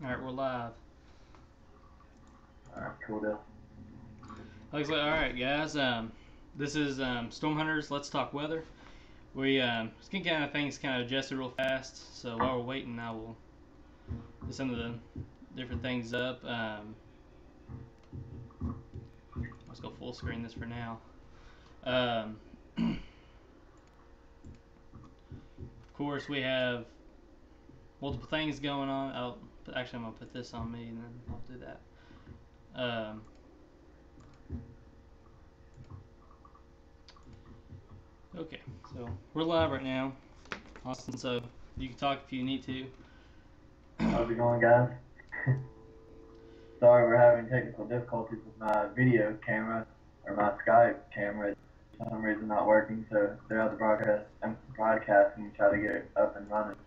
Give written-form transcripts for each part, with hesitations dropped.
Alright, we're live. Alright, cool deal. Looks like, alright, guys. This is Storm Hunters. Let's talk weather. We just get kind of things kind of adjusted real fast. So while we're waiting, I will get some of the different things up. Let's go full screen this for now. Of course, we have multiple things going on. I'm gonna put this on me, and then I'll do that. Okay, so we're live right now, Austin. So you can talk if you need to. How's it going, guys? Sorry, we're having technical difficulties with my video camera, or my Skype camera. For some reason not working, so throughout the broadcast, I'm broadcasting and try to get it up and running.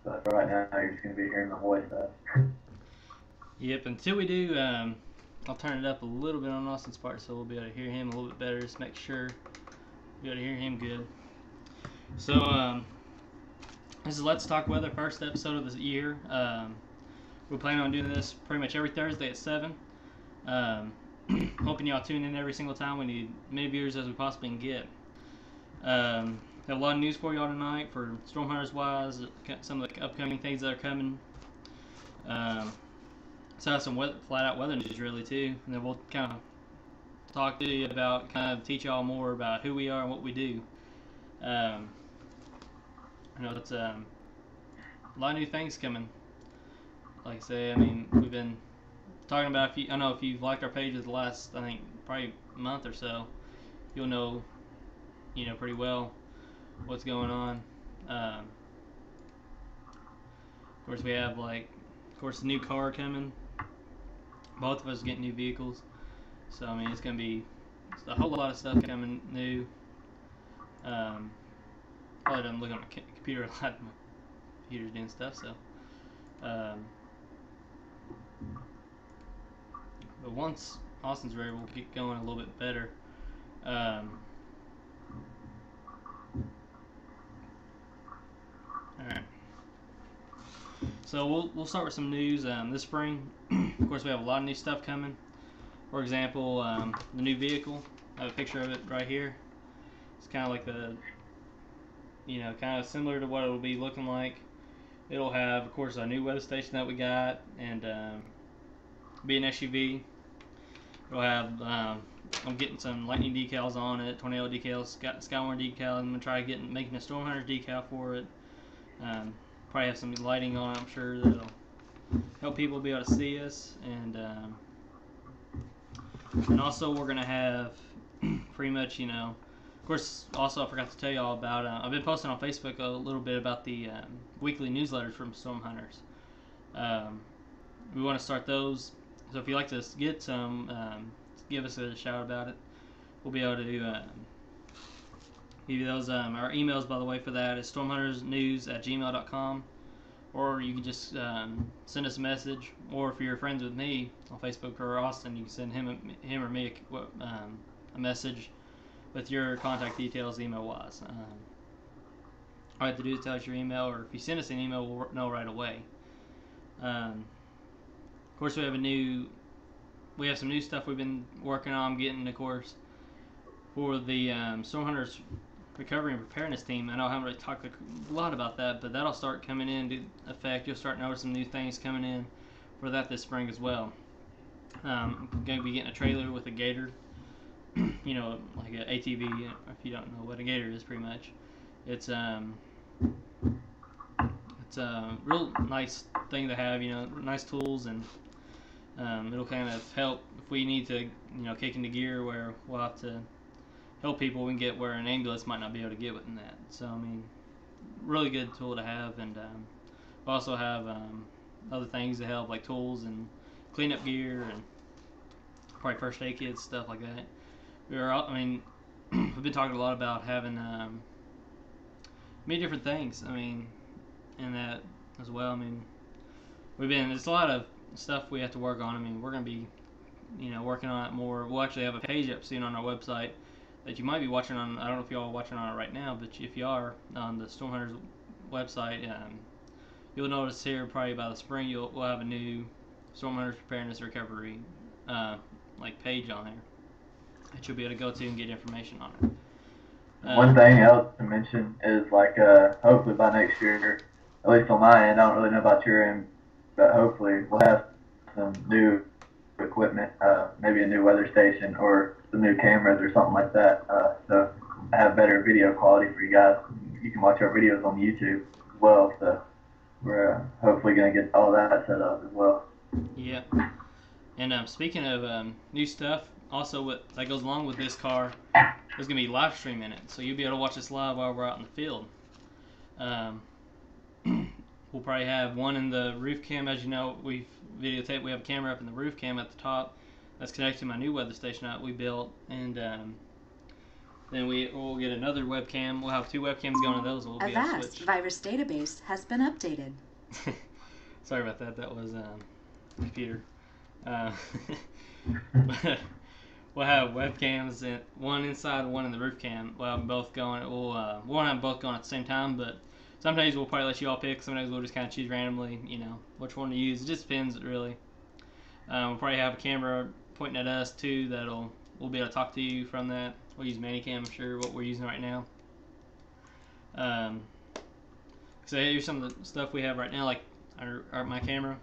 But for right now, you're just going to be hearing my voice though. Yep, until we do, I'll turn it up a little bit on Austin's part so we'll be able to hear him a little bit better. Just make sure we'll be able to hear him good. So, this is Let's Talk Weather, first episode of the year. We're planning on doing this pretty much every Thursday at 7. Hoping y'all tune in every single time. We need as many viewers as we possibly can get. Have a lot of news for y'all tonight for Storm Hunters wise, some of the upcoming things that are coming. So I have some flat out weather news really too, and then we'll kind of talk to you about, kind of teach y'all more about who we are and what we do. I know it's a lot of new things coming. Like I say, I mean, we've been talking about, I know if you've liked our pages the last, I think, probably month or so, you'll know, pretty well what's going on. Of course, we have, the new car coming. Both of us getting new vehicles. So, I mean, it's going to be a whole lot of stuff coming new. Probably doesn't look on my computer a lot. My computer's doing stuff, so. But once Austin's ready, we'll keep going a little bit better. Alright. So we'll start with some news. This spring, of course, we have a lot of new stuff coming. For example, the new vehicle. I have a picture of it right here. It's kind of like kind of similar to what it'll be looking like. It'll have, of course, a new weather station that we got, and be an SUV. It'll have, I'm getting some lightning decals on it, tornado decals, Skywarn decal. I'm gonna try making a Storm Hunters decal for it. Probably have some lighting on it, I'm sure, that'll help people be able to see us. And also we're gonna have pretty much, of course, also I forgot to tell y'all about, I've been posting on Facebook a little bit about the weekly newsletters from Storm Hunters. We want to start those, so if you'd like to get some, give us a shout about it. We'll be able to give you those. Our emails, by the way, for that is stormhuntersnews@gmail.com, or you can just send us a message, or if you're friends with me on Facebook or Austin, you can send him or me a message with your contact details email-wise. All you have to do is tell us your email, or if you send us an email, we'll know right away. Of course, we have some new stuff we've been working on getting, of course, for the Storm Hunters Recovery and Preparedness Team. I know I haven't really talked a lot about that, but that'll start coming into effect. You'll start noticing some new things coming in for that this spring as well. I'm going to be getting a trailer with a Gator, like an ATV, if you don't know what a Gator is, pretty much. It's a real nice thing to have, nice tools, and it'll kind of help if we need to, kick into gear where we'll have to help people. We can get where an ambulance might not be able to get within that. So, I mean, really good tool to have. And we also have other things to help, like tools and cleanup gear and probably first aid kits, stuff like that. We've been talking a lot about having many different things. In that as well. There's a lot of stuff we have to work on. We're going to be, working on it more. We'll actually have a page up soon on our website that you might be watching on. I don't know if y'all are watching on it right now, but if you are on the Storm Hunters website, you'll notice here probably by the spring we'll have a new Storm Hunters Preparedness Recovery like page on there that you'll be able to go to and get information on it. One thing else to mention is like hopefully by next year, at least on my end, I don't really know about your end, but hopefully we'll have some new equipment, maybe a new weather station or some new cameras or something like that. So I have better video quality for you guys. You can watch our videos on YouTube as well. So we're hopefully going to get all that set up as well. Yeah. And speaking of new stuff, also that goes along with this car, there's going to be live stream in it. So you'll be able to watch us live while we're out in the field. We'll probably have one in the roof cam. As you know, we've videotaped. We have a camera up in the roof cam at the top that's connected to my new weather station that we built. And then we'll get another webcam. We'll have two webcams going to those. We'll be able to switch. Virus database has been updated. Sorry about that. That was computer. We'll have webcams, one inside, one in the roof cam. We'll have them both going. We'll have them both going at the same time, but some days we'll probably let you all pick. Some days we'll just kind of choose randomly, which one to use. It just depends, really. We'll probably have a camera pointing at us too. We'll be able to talk to you from that. We'll use Manicam, I'm sure, what we're using right now. So here's some of the stuff we have right now, like my camera.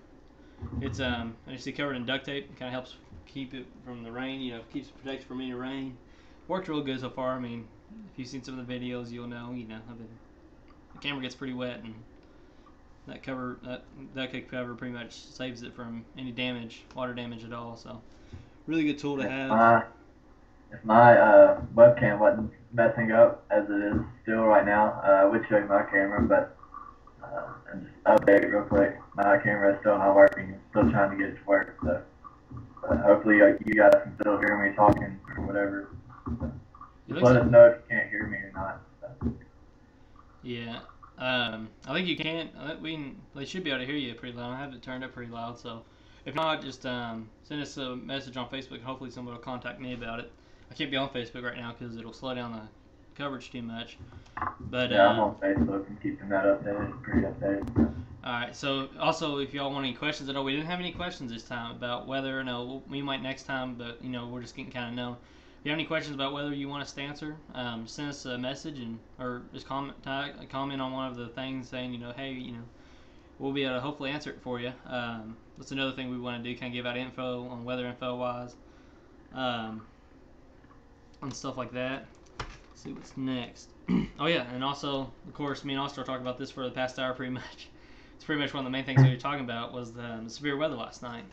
It's as you see, covered in duct tape. It kind of helps keep it from the rain. Keeps it protected from any rain. Worked real good so far. I mean, if you've seen some of the videos, you'll know. The camera gets pretty wet, and that duct tape cover pretty much saves it from any damage, water damage at all. So, really good tool to have. If my webcam wasn't messing up as it is still right now, I would show you my camera, but and just update it real quick. My camera is still not working. I'm still trying to get it to work. So hopefully you guys can still hear me talking or whatever. So just let us know if you can't hear me or not. So. Yeah, I think you can. They should be able to hear you pretty loud. I have it turned up pretty loud. So if not, just send us a message on Facebook. Hopefully someone will contact me about it. I can't be on Facebook right now because it'll slow down the coverage too much. But yeah, I'm on Facebook and keeping that updated, pretty updated. Alright, so also if y'all want any questions, I know we didn't have any questions this time about weather. No, we might next time, but we're just getting kind of known. If you have any questions about weather you want us to answer, send us a message or just comment on one of the things saying, hey, we'll be able to hopefully answer it for you. That's another thing we want to do, kind of give out info on weather info wise, and stuff like that. Let's see what's next. Oh yeah, and also, of course, me and Austin are talking about this for the past hour pretty much. It's pretty much one of the main things we were talking about was the severe weather last night.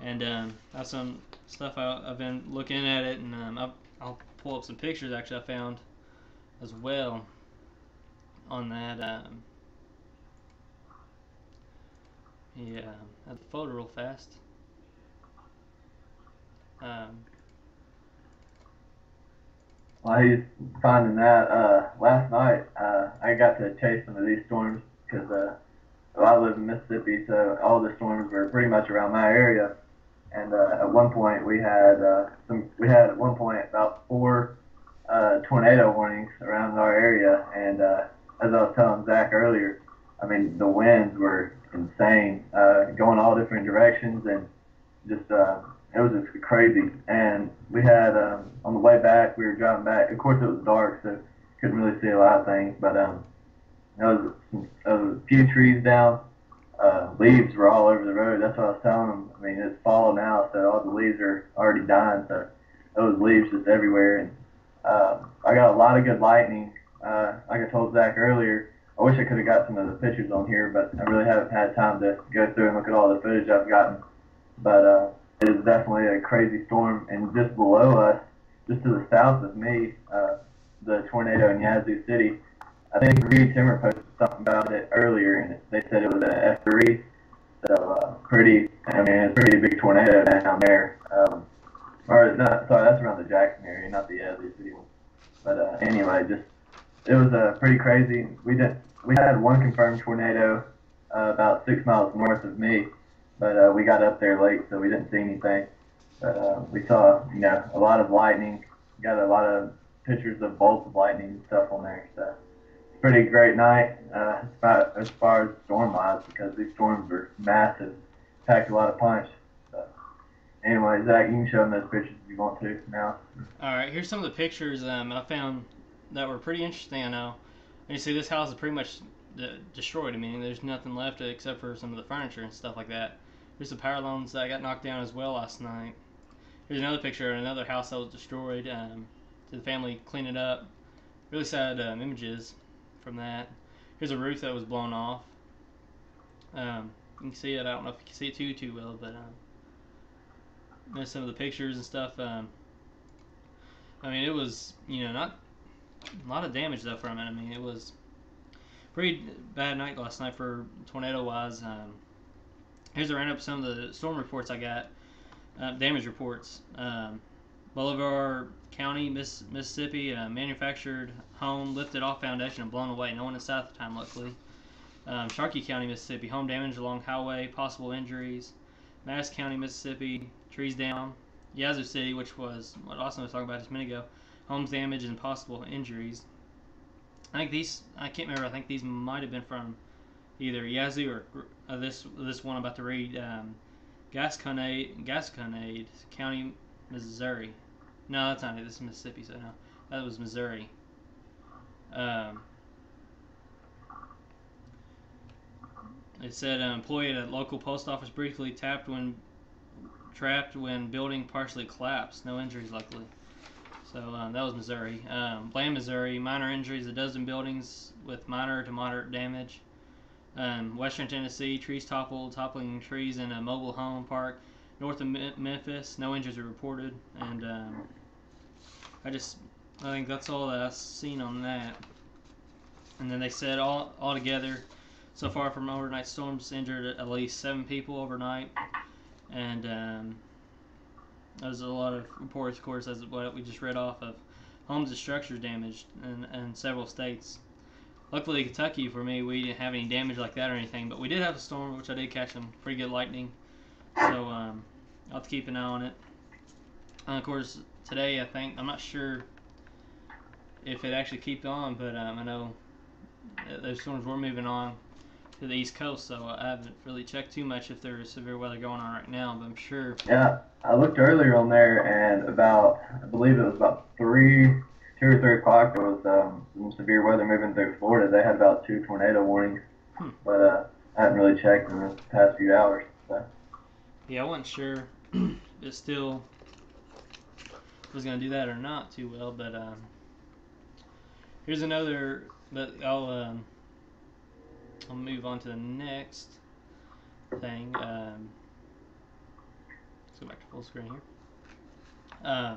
And I have some stuff I've been looking at it, and I'll pull up some pictures actually I found as well on that. Yeah, I have the photo real fast. While he's finding that, last night I got to chase some of these storms because I live in Mississippi, so all the storms were pretty much around my area. And at one point we had at one point about 4 tornado warnings around our area. And as I was telling Zach earlier, I mean the winds were insane, going all different directions, and just it was just crazy. And we had on the way back, we were driving back. Of course, it was dark, so couldn't really see a lot of things. But there was a few trees down. Leaves were all over the road. That's what I was telling them. I mean, it's fall now, so all the leaves are already dying. So there was leaves just everywhere. And I got a lot of good lightning. Like I told Zach earlier, I wish I could have got some of the pictures on here, but I really haven't had time to go through and look at all the footage I've gotten. But it is definitely a crazy storm. And just below us, just to the south of me, the tornado in Yazoo City, I think Reed Timmer posted something about it earlier, and they said it was an F3. So it's a pretty big tornado down there. Or not, sorry, that's around the Jackson area, not the Yazoo City one. But anyway, it was pretty crazy. We had one confirmed tornado about 6 miles north of me, but we got up there late, so we didn't see anything. But we saw, a lot of lightning. Got a lot of pictures of bolts of lightning and stuff on there. So pretty great night as far as storm-wise, because these storms were massive, packed a lot of punch. So, anyway, Zach, you can show them those pictures if you want to now. All right, here's some of the pictures I found that were pretty interesting. I know. And you see, this house is pretty much destroyed. I mean, there's nothing left except for some of the furniture and stuff like that. There's some power lines that got knocked down as well last night. Here's another picture of another house that was destroyed. The family cleaned it up. Really sad images from that. Here's a roof that was blown off. You can see it. I don't know if you can see it too well, but there's some of the pictures and stuff. I mean, it was, not a lot of damage though from it. I mean, it was pretty bad night last night for tornado wise. Here's a roundup of some of the storm reports I got. Damage reports. Bolivar County, Mississippi, manufactured home lifted off foundation and blown away. No one inside at the time, luckily. Sharkey County, Mississippi, home damage along highway, possible injuries. Madison County, Mississippi, trees down. Yazoo City, which was what Austin was talking about just a minute ago, homes damage and possible injuries. I can't remember, I think these might have been from either Yazoo or this one I'm about to read, Gasconade County, Missouri. No, that's not it. This is Mississippi, so no. That was Missouri. It said an employee at a local post office briefly trapped when building partially collapsed. No injuries, luckily. So that was Missouri. Bland, Missouri. Minor injuries. A dozen buildings with minor to moderate damage. Western Tennessee. Trees toppling trees in a mobile home park. North of Memphis. No injuries are reported. And I think that's all that I've seen on that. And then they said all together, so far from overnight storms, injured at least 7 people overnight. And there's a lot of reports, of course, as what we just read off of homes and structures damaged in several states. Luckily, Kentucky, for me, we didn't have any damage like that or anything, but we did have a storm, which I did catch some pretty good lightning. So I'll have to keep an eye on it. And of course, today, I'm not sure if it actually kept on, but I know those storms were moving on to the East Coast, so I haven't really checked too much if there is severe weather going on right now, but I'm sure. Yeah, I looked earlier on there, and I believe it was about 2 or 3 o'clock, there was some severe weather moving through Florida. They had about 2 tornado warnings, but I haven't really checked in the past few hours. So. Yeah, I wasn't sure it still was going to do that or not too well, but here's another, but I'll move on to the next thing. Let's go back to full screen here.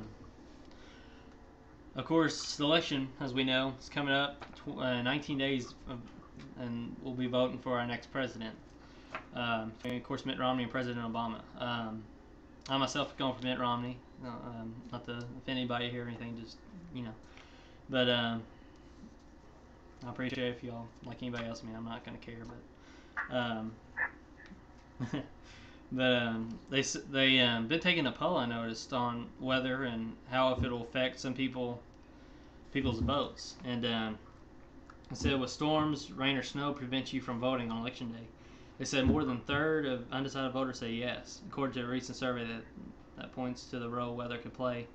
Of course, the election, as we know, is coming up 19 days, and we'll be voting for our next president. And of course, Mitt Romney and President Obama. I myself going for Mitt Romney. Not to offend anybody here or anything, just, But I appreciate if y'all like anybody else. I mean, I'm not going to care, but they been taking a poll, I noticed, on weather and how if it'll affect some people's votes. And it said, with storms, rain, or snow prevent you from voting on election day. They said more than a third of undecided voters say yes, according to a recent survey that points to the role weather could play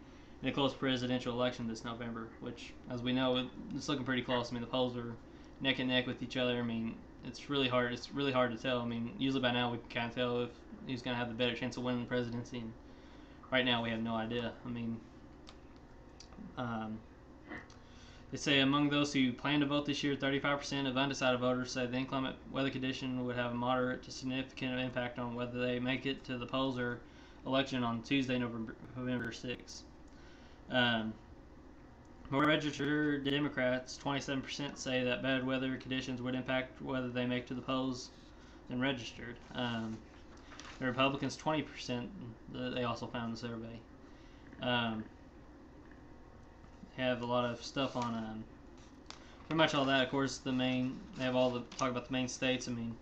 in a close presidential election this November, which, as we know, it's looking pretty close. I mean, the polls are neck and neck with each other. I mean, it's really hard to tell. I mean, usually by now we can kind of tell if who's going to have the better chance of winning the presidency. And right now we have no idea. I mean, they say among those who plan to vote this year, 35% of undecided voters say the inclement weather condition would have a moderate to significant impact on whether they make it to the polls or election on Tuesday, November 6th. More registered Democrats, 27%, say that bad weather conditions would impact whether they make to the polls than registered. The Republicans, 20%, they also found the survey. Have a lot of stuff on pretty much all that. Of course, they have all the talk about the main states. I mean,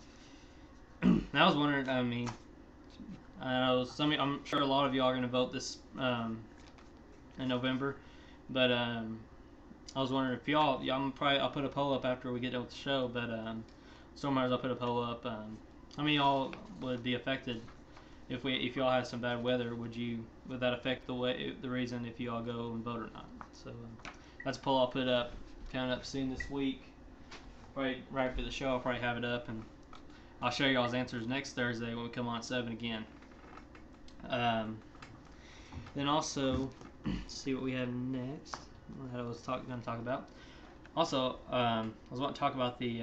I was wondering. I mean, I know I'm sure a lot of y'all are going to vote this in November, but I I was wondering if I'll put a poll up after we get done with the show, but Storm Hunters, I'll put a poll up. How many of y'all would be affected if y'all had some bad weather? Would that affect the reason if y'all go and vote or not? So that's a poll I'll put up coming up soon this week. Probably right after the show, I'll probably have it up, and I'll share y'all's answers next Thursday when we come on at 7 again. Then also, see what we have next. What I was going to talk about. Also, I was wanting to talk about the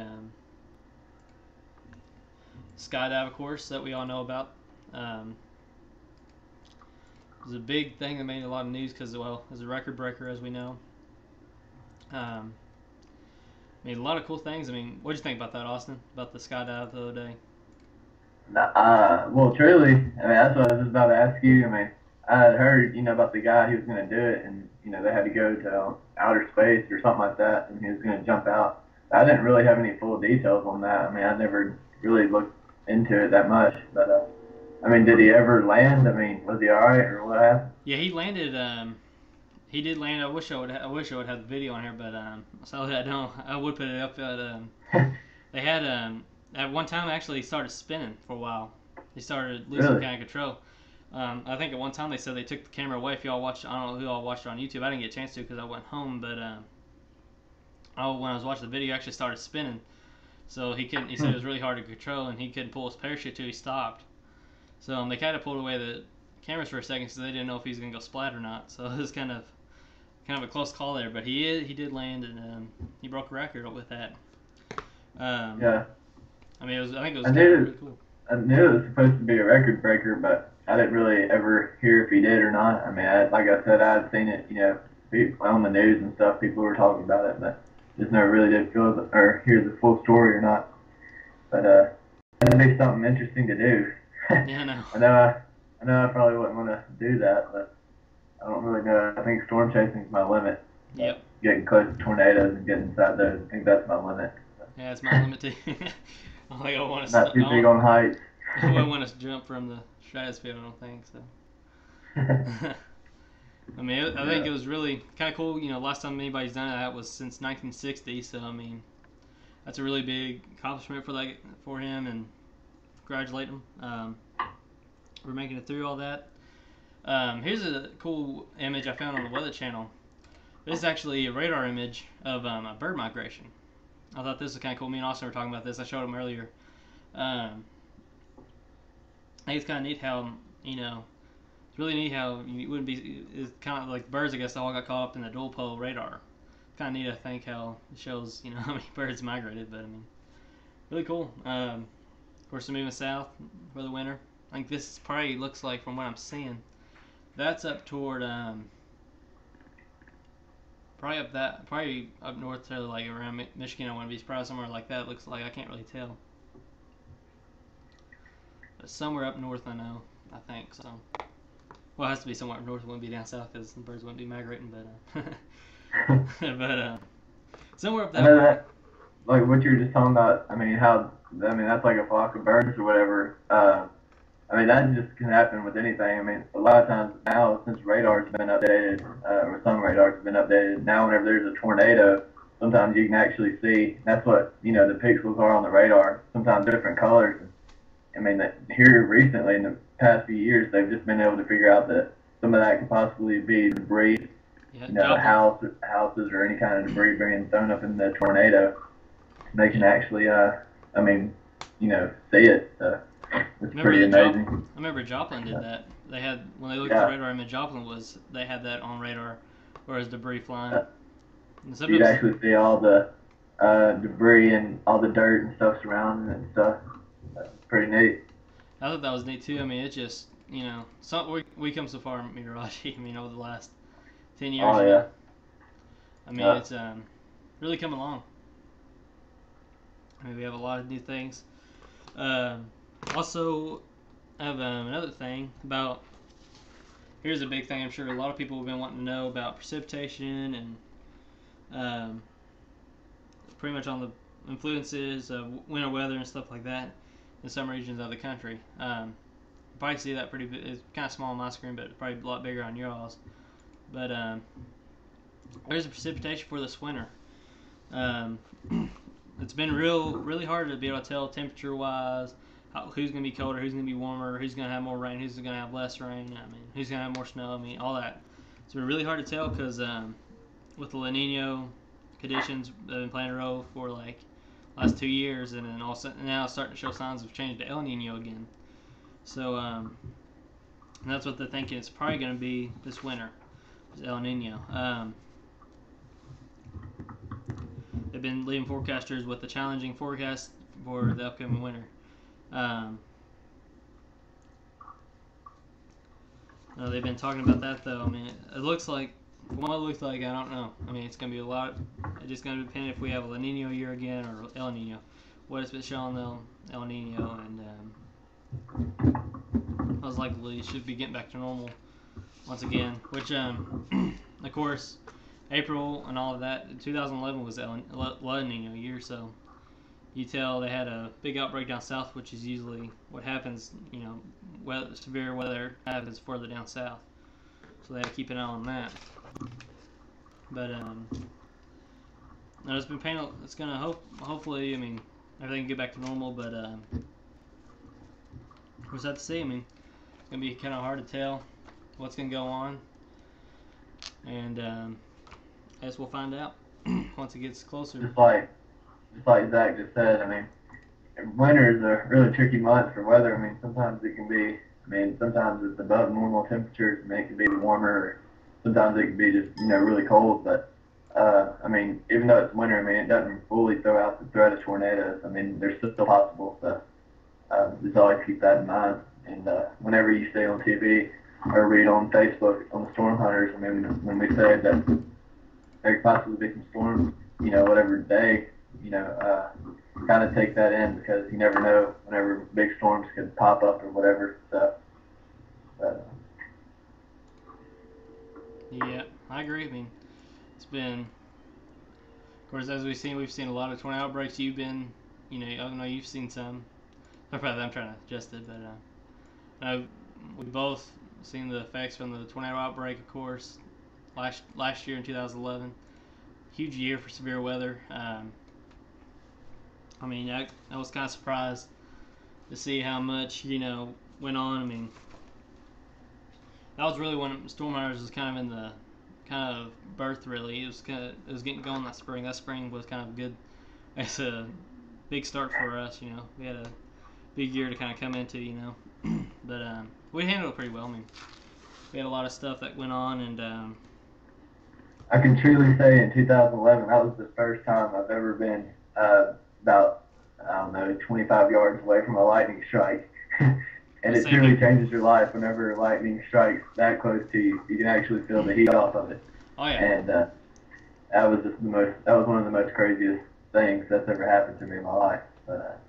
skydive course that we all know about. It was a big thing that made a lot of news because, well, it was a record breaker, as we know. I mean, a lot of cool things. I mean, what did you think about that, Austin? About the skydive the other day? Well, truly, I mean, that's what I was just about to ask you. I mean, I had heard, about the guy who was going to do it, and, they had to go to outer space or something like that, and he was going to jump out. I didn't really have any full details on that. I mean, I never really looked into it that much, but, I mean, did he ever land? I mean, was he all right, or what happened? Yeah, he landed. He did land. I wish I would have the video on here, but sadly I don't. I would put it up. But they had at one time actually started spinning for a while. They started losing kind of control. I think at one time they said they took the camera away. If y'all watched, I don't know who all watched it on YouTube. I didn't get a chance to because I went home. But when I was watching the video, he actually started spinning. So he couldn't. He said it was really hard to control, and he couldn't pull his parachute till he stopped. So they kind of pulled away the cameras for a second, so they didn't know if he was gonna go splat or not. So it was kind of a close call there. But he did land, and he broke a record with that. Yeah. I mean, I think it was really cool. I knew it was supposed to be a record breaker, but I didn't really ever hear if he did or not. I mean, like I said, I had seen it, on the news and stuff. People were talking about it, but just never really did feel or hear the full story or not. But it'd be something interesting to do. Yeah, I know. I know I probably wouldn't want to do that, but I don't really know. I think storm chasing is my limit. Yep. Getting close to tornadoes and getting inside those, I think that's my limit. Yeah, it's my limit too. I think I want to. Not too big on heights. I wouldn't want to jump from the stratosphere. I don't think so. I mean, I think it was really kind of cool. Last time anybody's done that was since 1960. So I mean, that's a really big accomplishment for him, and congratulate him. We're making it through all that. Here's a cool image I found on the Weather Channel. This is actually a radar image of a bird migration. I thought this was kind of cool. Me and Austin were talking about this. I showed him earlier. I think it's kind of neat how, it's really neat how you wouldn't be, it's kind of like birds, I guess, all got caught up in the dual pole radar. Kind of neat, I think, how it shows, how many birds migrated, but I mean, really cool. Of course, they're moving south for the winter. I think this probably looks like, from what I'm seeing, that's up toward, probably up north to like around Michigan. I want to be surprised somewhere like that. It looks like, I can't really tell. But somewhere up north, I know. I think so. Well, it has to be somewhere up north. It wouldn't be down south because the birds wouldn't be migrating. But somewhere up that way. Like what you were just talking about. I mean, that's like a flock of birds or whatever. I mean, that just can happen with anything. I mean, a lot of times now, since radars have been updated, or some radars have been updated, now whenever there's a tornado, sometimes you can actually see, that's what, the pixels are on the radar, sometimes different colors. I mean, here recently, in the past few years, they've just been able to figure out that some of that could possibly be debris, houses or any kind of debris being thrown up in the tornado. They can actually, see it. It's pretty amazing. I remember Joplin did that. They had, when they looked at the radar image, Joplin they had that on radar, whereas debris flying. You'd actually see all the debris and all the dirt and stuff surrounding it and stuff. That's pretty neat. I thought that was neat too. I mean, it just, we come so far in meteorology, over the last 10 years. Oh, yeah. I mean, it's really come along. I mean, we have a lot of new things. Also, I have another thing about, here's a big thing I'm sure a lot of people have been wanting to know about precipitation and pretty much on the influences of winter weather and stuff like that in some regions of the country. You probably see that pretty big. It's kind of small on my screen, but it's probably a lot bigger on yours. But there's a precipitation for this winter. Um, it's been really hard to be able to tell temperature-wise who's going to be colder, who's going to be warmer, who's going to have more rain, who's going to have less rain. I mean, who's going to have more snow. I mean, all that. It's been really hard to tell because with the La Nina conditions that have been playing a role for like last 2 years, and then also now it's starting to show signs of changing to El Nino again. So and that's what they're thinking. It's probably going to be this winter, is El Nino. They've been leading forecasters with a challenging forecast for the upcoming winter. They've been talking about that though. I mean, it looks like, from what it looks like, I don't know. I mean, it's going to be a lot. It's just going to depend if we have a La Nina year again or El Nino. What it's been showing though, El Nino, and most likely should be getting back to normal once again. Which, of course, April and all of that. 2011 was La Nina year, so you tell they had a big outbreak down south, which is usually what happens. You know, severe weather happens further down south, so they have to keep an eye on that. But no, it's been painful. It's gonna hopefully. I mean, everything can get back to normal, but we'll have to see. I mean, it's gonna be kind of hard to tell what's gonna go on, and I guess we'll find out once it gets closer. Just like Zach just said, I mean, winter is a really tricky month for weather. I mean, sometimes it can be, sometimes it's above normal temperatures. I mean, it can be warmer, or sometimes it can be just, really cold. But, I mean, even though it's winter, I mean, it doesn't fully throw out the threat of tornadoes. I mean, they're still possible. So just always keep that in mind. And whenever you stay on TV or read on Facebook on the storm hunters, I mean, when we say that there could possibly be some storms, whatever day, kind of take that in, because you never know whenever big storms could pop up or whatever. So, yeah, I agree. I mean, it's been, of course, as we've seen a lot of tornado outbreaks. You've been, I know you've seen some. I'm trying to adjust it, but we've both seen the effects from the tornado outbreak, of course, last year in 2011. Huge year for severe weather. I mean, I was kind of surprised to see how much, went on. I mean, that was really when Storm Hunters was kind of in the birth, really. It was getting going that spring. That spring was kind of good. It's a big start for us, We had a big year to kind of come into, But we handled it pretty well. I mean, we had a lot of stuff that went on, and I can truly say in 2011, that was the first time I've ever been about, 25 yards away from a lightning strike. And it truly changes your life whenever lightning strikes that close to you. You can actually feel the heat off of it. Oh yeah. And that was one of the most craziest things that's ever happened to me in my life. But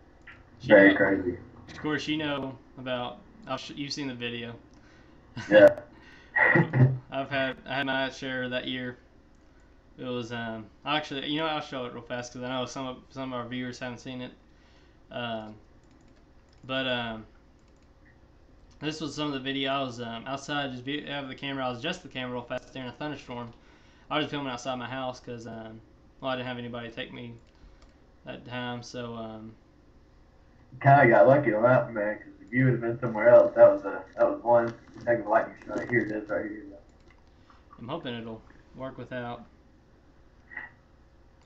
very crazy. Of course, about. You've seen the video. Yeah. I had my share that year. It was actually, I'll show it real fast because I know some of our viewers haven't seen it. But this was some of the video. I was outside, just have the camera. I was just the camera real fast during a thunderstorm. I was filming outside my house because I didn't have anybody take me that time. So kind of got lucky on that one, man, because if you would have been somewhere else, that was one heck of a lightning strike. Here it is, right here. I'm hoping it'll work without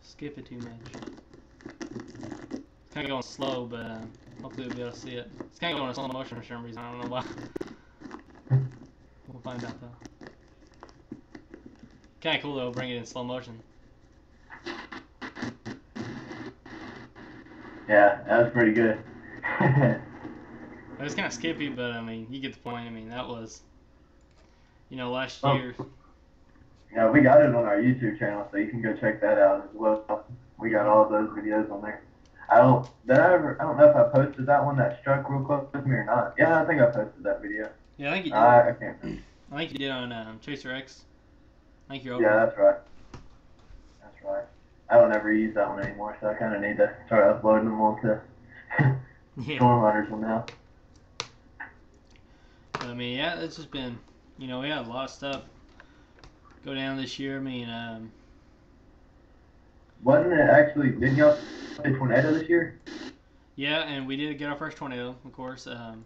skipping too much. It's kind of going slow, but hopefully we'll be able to see it. It's kind of going in slow motion for some reason. I don't know why. We'll find out though. Kind of cool though, bring it in slow motion. Yeah, that was pretty good. It was kind of skippy, but I mean, you get the point. I mean, that was, last year. Yeah, we got it on our YouTube channel, so you can go check that out as well. We got all of those videos on there. I don't know if I posted that one that struck real close with me or not. Yeah, I think I posted that video. Yeah, I think you did. I can't remember. I think you did on Chaser X. I think you're over. Yeah, that's right. That's right. I don't ever use that one anymore, so I kind of need to start uploading them onto Storm Hunters one now. I mean, yeah, it's just been, we had a lot of stuff go down this year. I mean, Wasn't it actually? Didn't y'all say tornado this year? yeah, and we did get our first tornado, of course. Oh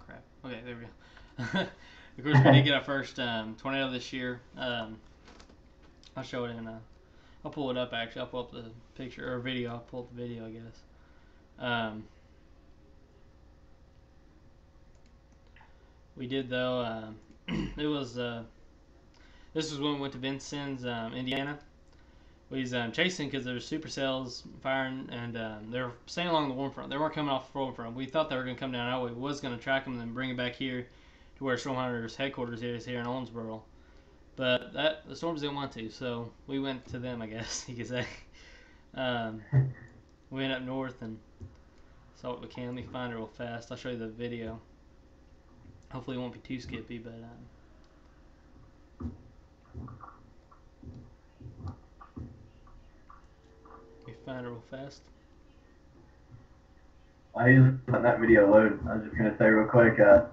crap. Okay, there we go. Of course, we did get our first tornado this year. I'll show it in. I'll pull it up actually. I'll pull up the picture or video. I'll pull up the video, I guess. We did though. It was. This was when we went to Vincennes, Indiana. We was chasing because there was supercells firing, and they were staying along the warm front. They weren't coming off the warm front. We thought they were going to come down our way. We was going to track them and then bring it back here to where Storm Hunter's headquarters is here in Owensboro. But the Storms didn't want to, so we went to them, I guess you could say. We went up north and saw what we can. Let me find it real fast. I'll show you the video. Hopefully it won't be too skippy, but let me find it real fast. I usually let that video load. I was just gonna say real quick. It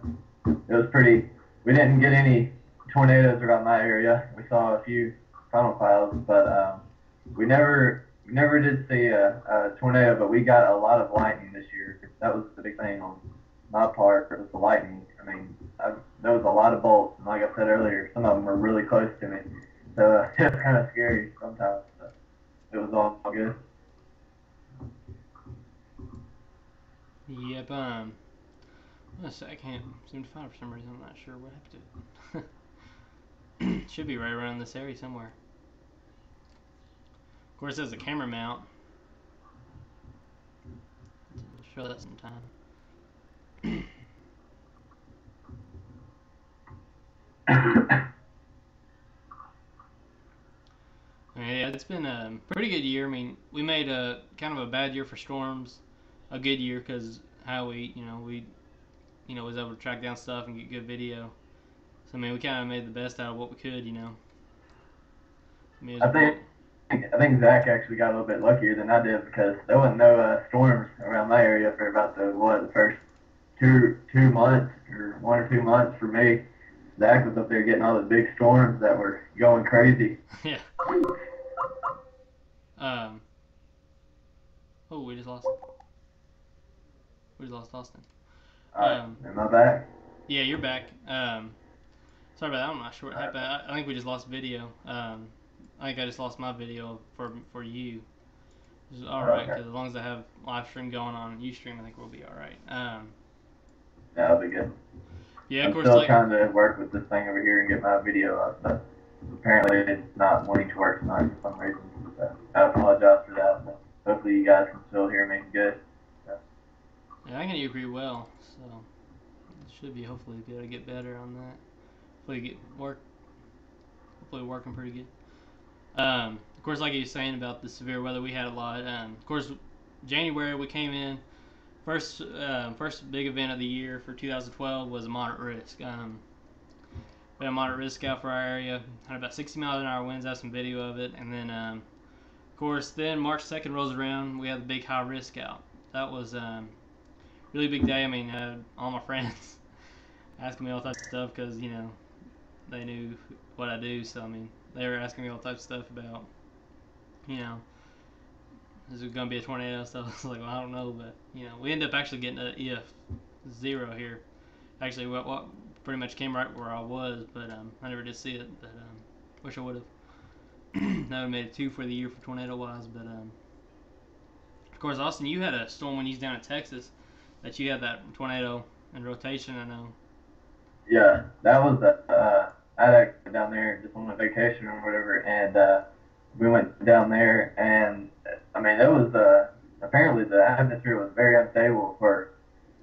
was pretty. We didn't get any tornadoes around my area. We saw a few funnel clouds, but we never did see a tornado. But we got a lot of lightning this year. That was the big thing on my part. Was the lightning. I mean, there was a lot of bolts, and like I said earlier, some of them were really close to me. So it was kind of scary sometimes. But it was all good. Yep. I can't seem to find it for some reason. I'm not sure what happened to it. Should be right around this area somewhere. Of course, there's a camera mount. Show that sometime. Yeah, it's been a pretty good year. I mean, we made a kind of a bad year for storms, a good year because how we was able to track down stuff and get good video. So I mean, we kind of made the best out of what we could, I mean, I think Zach actually got a little bit luckier than I did because there wasn't no storms around my area for about the first two months or 1 or 2 months for me. Zach was up there getting all the big storms that were going crazy. Yeah. Oh, we just lost Austin. Am I back? Yeah, you're back. Sorry about that. I'm not sure what happened. I think we just lost video. I think I just lost my video for you. Which is all right, because as long as I have live stream going on Ustream, I think we'll be all right. Yeah, that'll be good. Yeah, I'm of course. still trying to work with this thing over here and get my video up, but apparently it's not wanting to work tonight for some reason. So I apologize for that, but hopefully you guys can still hear me good. So. Yeah, I can hear you pretty well, so it should be hopefully be able to get better on that. Hopefully working pretty good. Of course, like you were saying about the severe weather, we had a lot. Of course, January we came in. First big event of the year for 2012 was a moderate risk. We had a moderate risk out for our area. Had about 60 miles an hour winds. I have some video of it. And then, of course, then March 2nd rolls around. We had the big high risk out. That was really big day. I mean, all my friends asking me all types of stuff because they knew what I do. So I mean, they were asking me all types of stuff about is it going to be a tornado and stuff? I was like, well, I don't know, but we ended up actually getting an EF0 here. Actually, what pretty much came right where I was, but I never did see it. But wish I would have. That would have made it 2 for the year for tornado wise. But of course, Austin, you had a storm when you was down in Texas that you had that tornado in rotation. I know. Yeah, that was I had actually down there just on a vacation or whatever, and we went down there, and I mean it was apparently the atmosphere was very unstable for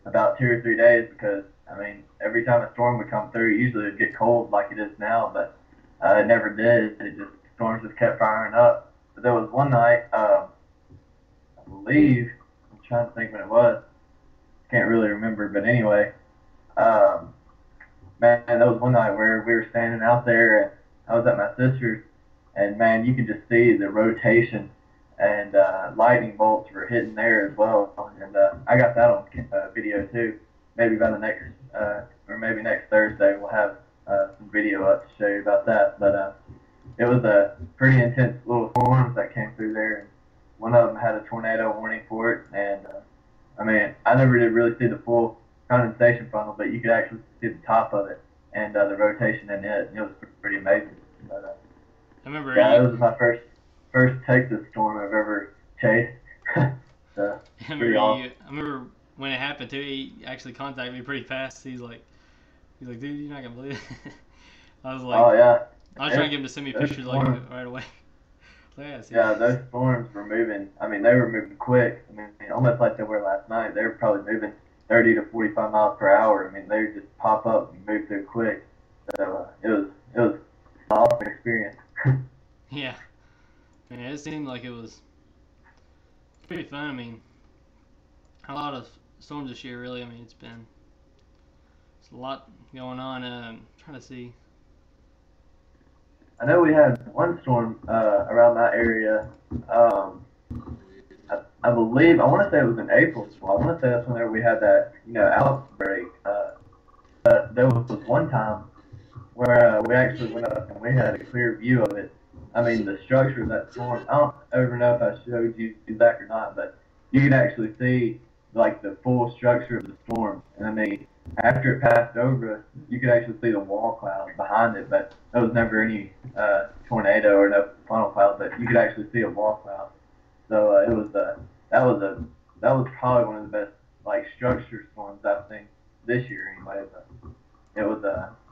about 2 or 3 days because I mean every time a storm would come through, usually it'd get cold like it is now, but it never did. Storms just kept firing up. But there was one night, I believe, I'm trying to think when it was. Can't really remember, but anyway, man, there was one night where we were standing out there, and I was at my sister's, and man, you could just see the rotation, and lightning bolts were hitting there as well. And I got that on video too. Maybe by the next, or maybe next Thursday, we'll have some video up to show you about that. But it was a pretty intense little storms that came through there, and one of them had a tornado warning for it. And I mean, I never did really see the full condensation funnel, but you could actually see the top of it and the rotation in it. It was pretty amazing. But, I remember. Yeah, it was my first Texas storm I've ever chased. So, I pretty awesome. remember when it happened too. He actually contacted me pretty fast. He's like, dude, you're not gonna believe it. I was like, Oh yeah. I was trying to get him to send me pictures like right away. Yeah, those storms were moving. I mean, they were moving quick. I mean, almost like they were last night. They were probably moving 30 to 45 miles per hour. I mean, they would just pop up and move through quick. So it was an awesome experience. Yeah. Man, it seemed like it was pretty fun. I mean, a lot of storms this year, really. I mean, it's a lot going on. Trying to see. I know we had one storm around that area. I believe, I want to say it was in April. So I want to say that's whenever we had that, outbreak. But there was one time where we actually went up and we had a clear view of it. I mean, the structure of that storm, I don't ever know if I showed you that or not, but you could actually see, like, the full structure of the storm. And I mean, after it passed over us, you could actually see the wall cloud behind it, but there was never any tornado or no funnel cloud, but you could actually see a wall cloud. So that was probably one of the best, like, structure storms I've seen this year anyway. But it was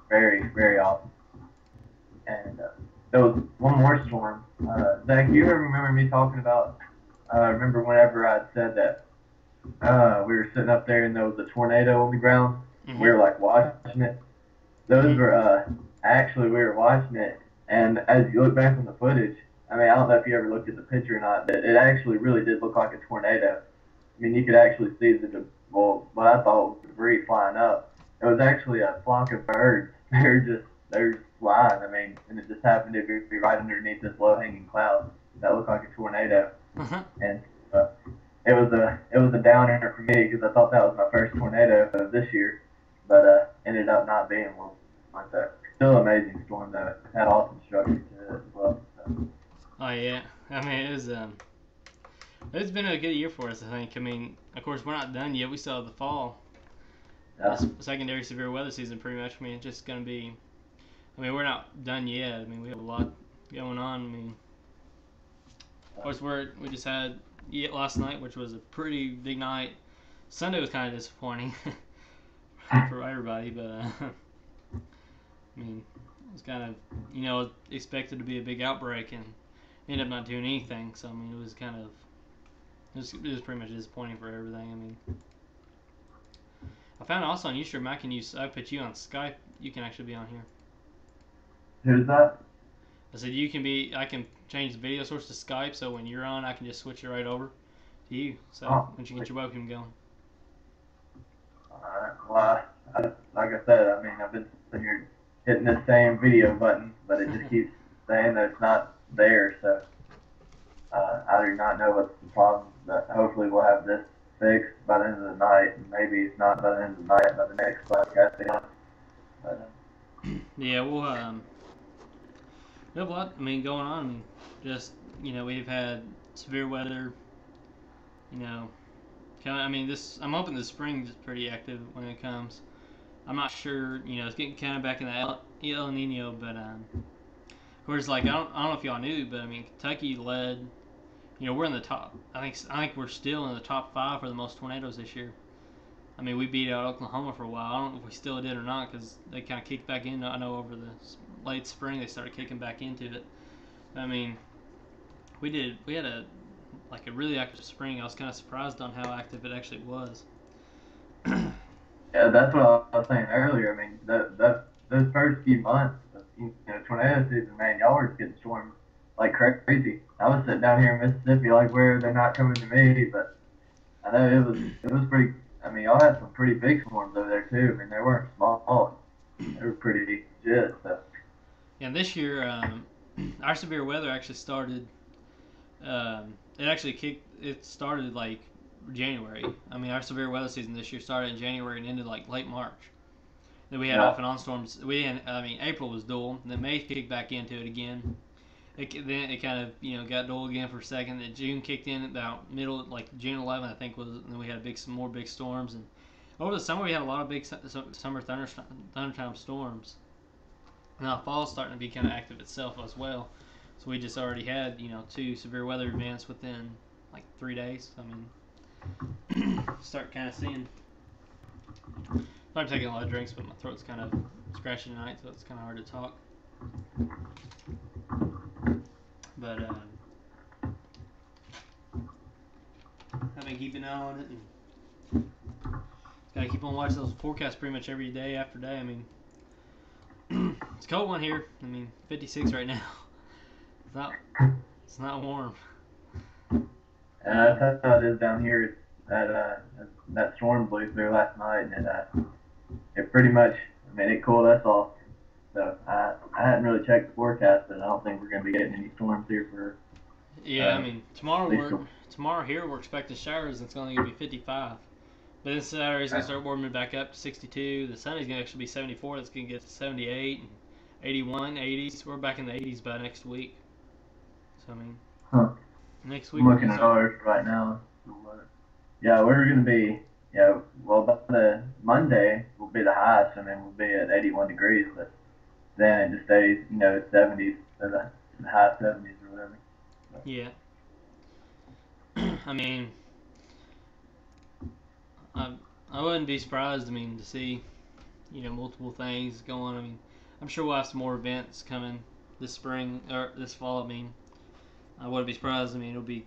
very, very awesome. And there was one more storm. Zach, you remember me talking about? Remember whenever I said that we were sitting up there and there was a tornado on the ground? Mm-hmm. We were like watching it. Those were actually, we were watching it, and as you look back on the footage, I mean, I don't know if you ever looked at the picture or not, but it actually really did look like a tornado. I mean, you could actually see what I thought was debris flying up. It was actually a flock of birds. They were just flying. I mean, and it just happened to be right underneath this low-hanging cloud that looked like a tornado. Uh-huh. And it was a downer for me because I thought that was my first tornado of this year, but ended up not being one like that. Still amazing storm though. It had awesome structure to it as well. So. Oh yeah, I mean it's been a good year for us. I think. I mean, of course we're not done yet. We still have the fall. Yeah. Secondary severe weather season, pretty much. I mean, it's just gonna be. I mean, we're not done yet. I mean, we have a lot going on. I mean, of course we just had last night, which was a pretty big night. Sunday was kind of disappointing for everybody, but I mean, it was kind of expected to be a big outbreak and ended up not doing anything. So I mean, it was it was pretty much disappointing for everything. I mean, I found also on Ustream I put you on Skype. You can actually be on here. Who's that? I said I can change the video source to Skype, so when you're on, I can just switch it right over to you. So once you get your webcam going. Alright, well, like I said, I mean, I've been sitting here hitting the same video button, but it just keeps saying that it's not there, so I do not know what's the problem, but hopefully we'll have this fixed by the end of the night, and maybe it's not by the end of the night, by the next podcast. But, yeah, we have a lot, I mean, going on. I mean, just, we've had severe weather, I'm hoping the spring is pretty active when it comes. I'm not sure, it's getting kind of back in the El Nino, but, of course, like, I don't know if y'all knew, but, I mean, Kentucky led, we're in the top, I think we're still in the top 5 for the most tornadoes this year. I mean, we beat out Oklahoma for a while. I don't know if we still did or not because they kind of kicked back in. I know over the late spring they started kicking back into it. I mean, we had a really active spring. I was kind of surprised on how active it actually was. yeah, that's what I was saying earlier. I mean, those first few months of tornado season, man, y'all were getting stormed like crazy. I was sitting down here in Mississippi like, where they're not coming to me, but I know it was pretty. I mean, y'all had some pretty big storms over there too. I mean, they weren't small. They were pretty legit. So. Yeah, this year, our severe weather actually started. It started like January. I mean, our severe weather season this year started in January and ended like late March. Then we had Yeah. off and on storms. April was dull. Then May kicked back into it again. Then it kind of got dull again for a second. Then June kicked in about middle, like June 11th, I think was. And then we had some more big storms, and over the summer we had a lot of big summer thundertime storms. Now fall's starting to be kind of active itself as well. So we just already had 2 severe weather events within like 3 days. I mean, start kind of seeing. I'm taking a lot of drinks, but my throat's kind of scratchy tonight, so it's kind of hard to talk. But I've been keeping an eye on it, and gotta keep on watching those forecasts pretty much every day after day. I mean, it's a cold one here. I mean, 56 right now. It's not warm. That's how it is down here. That storm blew through last night, and it pretty much, I mean, it cooled us off. So I hadn't really checked the forecast, but I don't think we're going to be getting any storms here for. Yeah, I mean, tomorrow here we're expecting showers, and it's only going to be 55. But then Saturday's going to start warming back up to 62. The Sunday's going to actually be 74. That's going to get to 78 and 81, 80s. We're back in the 80s by next week. So I mean, next week. I'm looking at ours right now. Yeah, we're going to be. Yeah, well, by the Monday will be the highest, and then we'll be at 81 degrees. But then it just stays, 70s, so the high 70s or whatever. Yeah. I mean, I wouldn't be surprised. I mean, to see, multiple things going. I mean, I'm sure we'll have some more events coming this spring or this fall. I mean, I wouldn't be surprised. I mean, it'll be,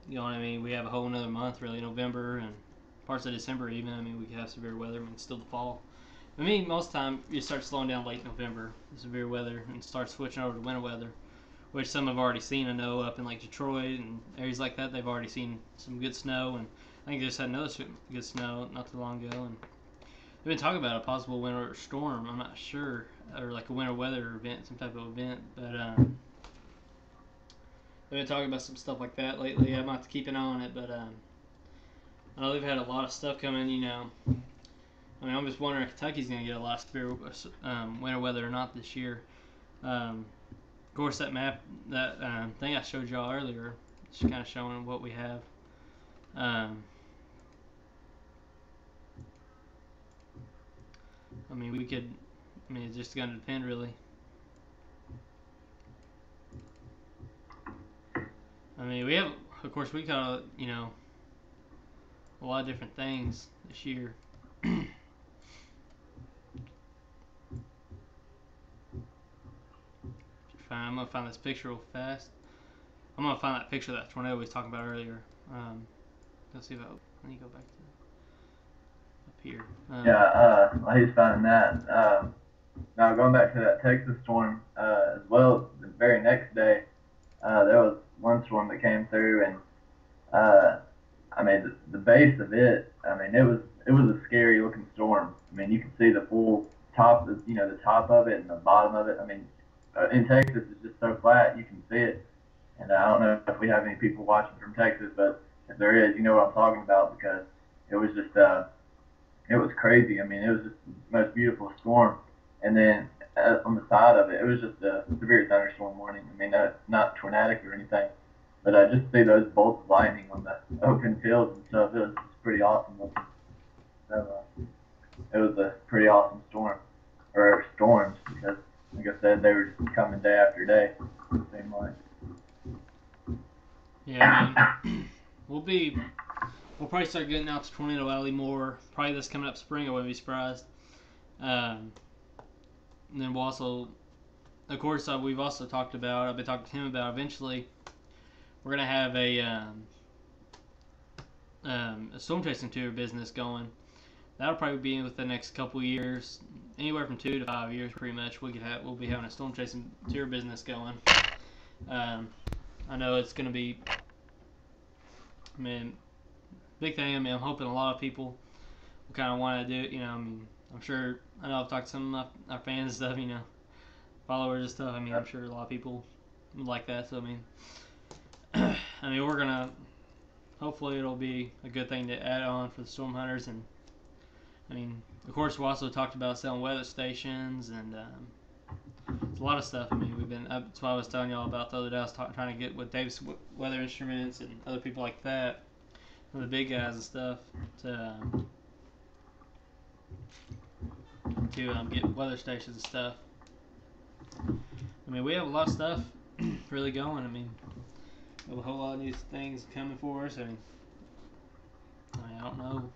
we have a whole another month really, November and parts of December even. I mean, we could have severe weather. I mean, it's still the fall. I mean, most of the time you start slowing down late November, the severe weather, and start switching over to winter weather, which some have already seen. I know up in like Detroit and areas like that, they've already seen some good snow, and I think they just had another good snow not too long ago. And they've been talking about a possible winter storm. I'm not sure, or like a winter weather event, some type of event, but they've been talking about some stuff like that lately. I'm going to have to keep an eye on it, but I know they've had a lot of stuff coming, I mean, I'm just wondering if Kentucky's going to get a lot of severe winter weather or not this year. Of course, that map, that thing I showed y'all earlier, just kind of showing what we have. I mean, it's just going to depend, really. I mean, we have, of course, we got, a lot of different things this year. I'm going to find this picture real fast. I'm going to find that picture of that tornado we was talking about earlier. Let's see if let me go back to up here. While he's finding that, now going back to that Texas storm, as well, the very next day, there was one storm that came through, and I mean, the base of it, I mean, it was a scary looking storm. I mean, you could see the full top, the top of it and the bottom of it. I mean, in Texas, it's just so flat, you can see it. And I don't know if we have any people watching from Texas, but if there is, you know what I'm talking about, because it was just, it was crazy. I mean, it was just the most beautiful storm. And then on the side of it, it was just a severe thunderstorm warning. I mean, not tornadic or anything, but I just see those bolts of lightning on the open fields and stuff. It was just pretty awesome looking. So it was a pretty awesome storm, or storms, because like I said, they were just coming day after day. It seemed like. Yeah, I mean, we'll probably start getting out to Tornado Alley more. Probably this coming up spring, I wouldn't be surprised. And then we'll also, of course, we've also talked about, I've been talking to him about eventually, we're going to have a storm chasing tour business going. That'll probably be within the next couple years, anywhere from 2 to 5 years, pretty much. We'll be having a storm chasing tour business going. I know it's going to be, I mean, big thing. I mean, I'm hoping a lot of people will kind of want to do it. I mean, I'm sure, I know I've talked to some of our fans and stuff, followers and stuff. I mean, I'm sure a lot of people would like that. So, I mean, we're going to, hopefully it'll be a good thing to add on for the storm hunters and I mean, of course, we also talked about selling weather stations and it's a lot of stuff. I mean, that's what I was telling y'all about the other day. I was trying to get with Davis Weather Instruments and other people like that, the big guys and stuff, to get weather stations and stuff. I mean, we have a lot of stuff really going. I mean, we have a whole lot of new things coming for us. I mean, I don't know.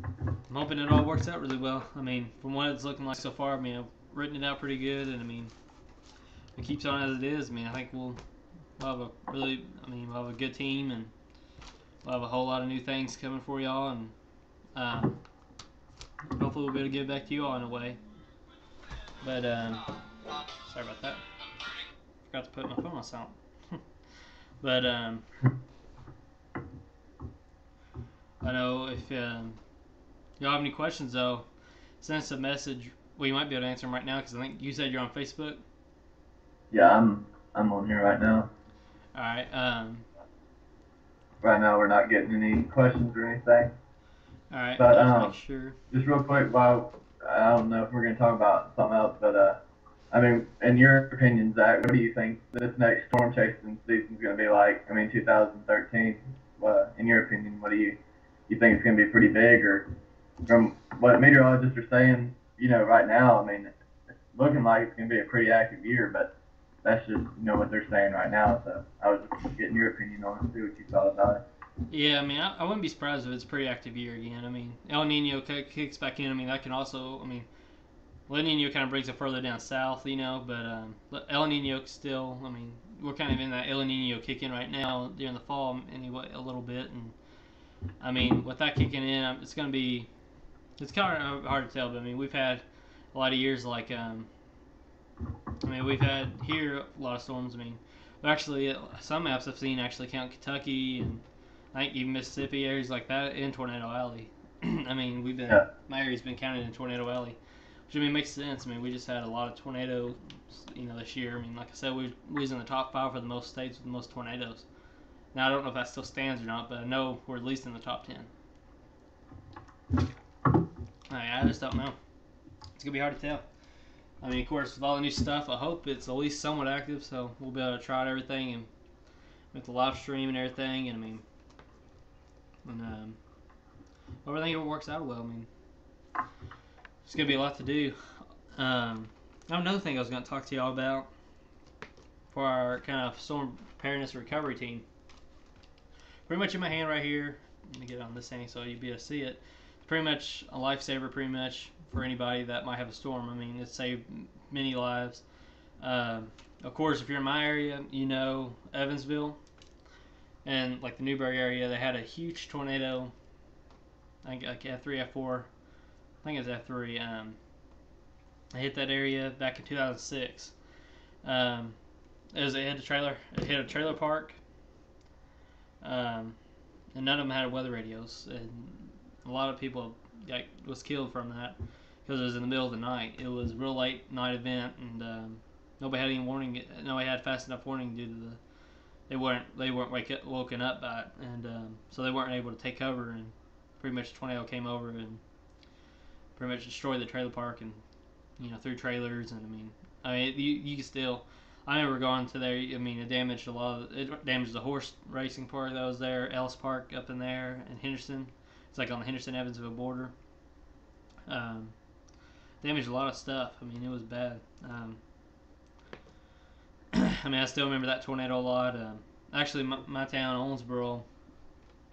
I'm hoping it all works out really well. I mean, from what it's looking like so far, I mean, I've written it out pretty good, and I mean, if it keeps on as it is, I mean, I think we'll have we'll have a good team, and we'll have a whole lot of new things coming for y'all, and hopefully we'll be able to give back to you all in a way. But, sorry about that. Forgot to put my phone on silent. But, I know if y'all have any questions, though, send us a message. Well, you might be able to answer them right now because I think you said you're on Facebook. Yeah, I'm on here right now. All right. Right now, we're not getting any questions or anything. All right. But just make sure. Just real quick, while I don't know if we're gonna talk about something else, but I mean, in your opinion, Zach, what do you think this next storm chasing season is gonna be like? I mean, 2013. In your opinion, what do you think it's gonna be pretty big, or from what meteorologists are saying, right now, I mean, it's looking like it's going to be a pretty active year, but that's just, what they're saying right now. So I was just getting your opinion on it, see what you thought about it. Yeah, I mean, I wouldn't be surprised if it's a pretty active year again. I mean, El Nino kicks back in. I mean, that can also, I mean, El Nino kind of brings it further down south, but El Nino still, I mean, we're kind of in that El Nino kick in right now during the fall anyway, a little bit. And, I mean, with that kicking in, it's going to be, it's kind of hard to tell, but I mean, we've had a lot of years like, we've had here a lot of storms. I mean, actually, some maps I've seen actually count Kentucky and I think even Mississippi, areas like that in Tornado Alley. I mean, my area's been counted in Tornado Alley, which I mean makes sense. I mean, we just had a lot of tornadoes, this year. I mean, like I said, we was in the top 5 for the most states with the most tornadoes. Now I don't know if that still stands or not, but I know we're at least in the top 10. I just don't know. It's gonna be hard to tell. I mean, of course, with all the new stuff, I hope it's at least somewhat active, so we'll be able to try out everything and with the live stream and everything. And I mean, everything works out well. I mean, it's gonna be a lot to do. Another thing I was gonna talk to y'all about for our kind of storm preparedness recovery team. Pretty much in my hand right here. Let me get it on this thing so you'll be able to see it. Pretty much a lifesaver, pretty much for anybody that might have a storm. I mean, it's saved many lives. Of course, if you're in my area, Evansville and like the Newberry area, they had a huge tornado. I think like F3, F4. I think it was F3. It hit that area back in 2006. It hit a trailer park. And none of them had weather radios. And a lot of people was killed from that because it was in the middle of the night. It was a real late night event, and nobody had any warning. Nobody had fast enough warning due to they weren't woken up by it, and so they weren't able to take cover. And pretty much the tornado came over and pretty much destroyed the trailer park and threw trailers. And I mean you can still. I remember going to there. I mean, it damaged the horse racing park that was there, Ellis Park up in there, in Henderson. It's like on the Henderson-Evansville border. Damaged a lot of stuff. I mean, it was bad. I mean, I still remember that tornado a lot. Actually, my town, Owensboro,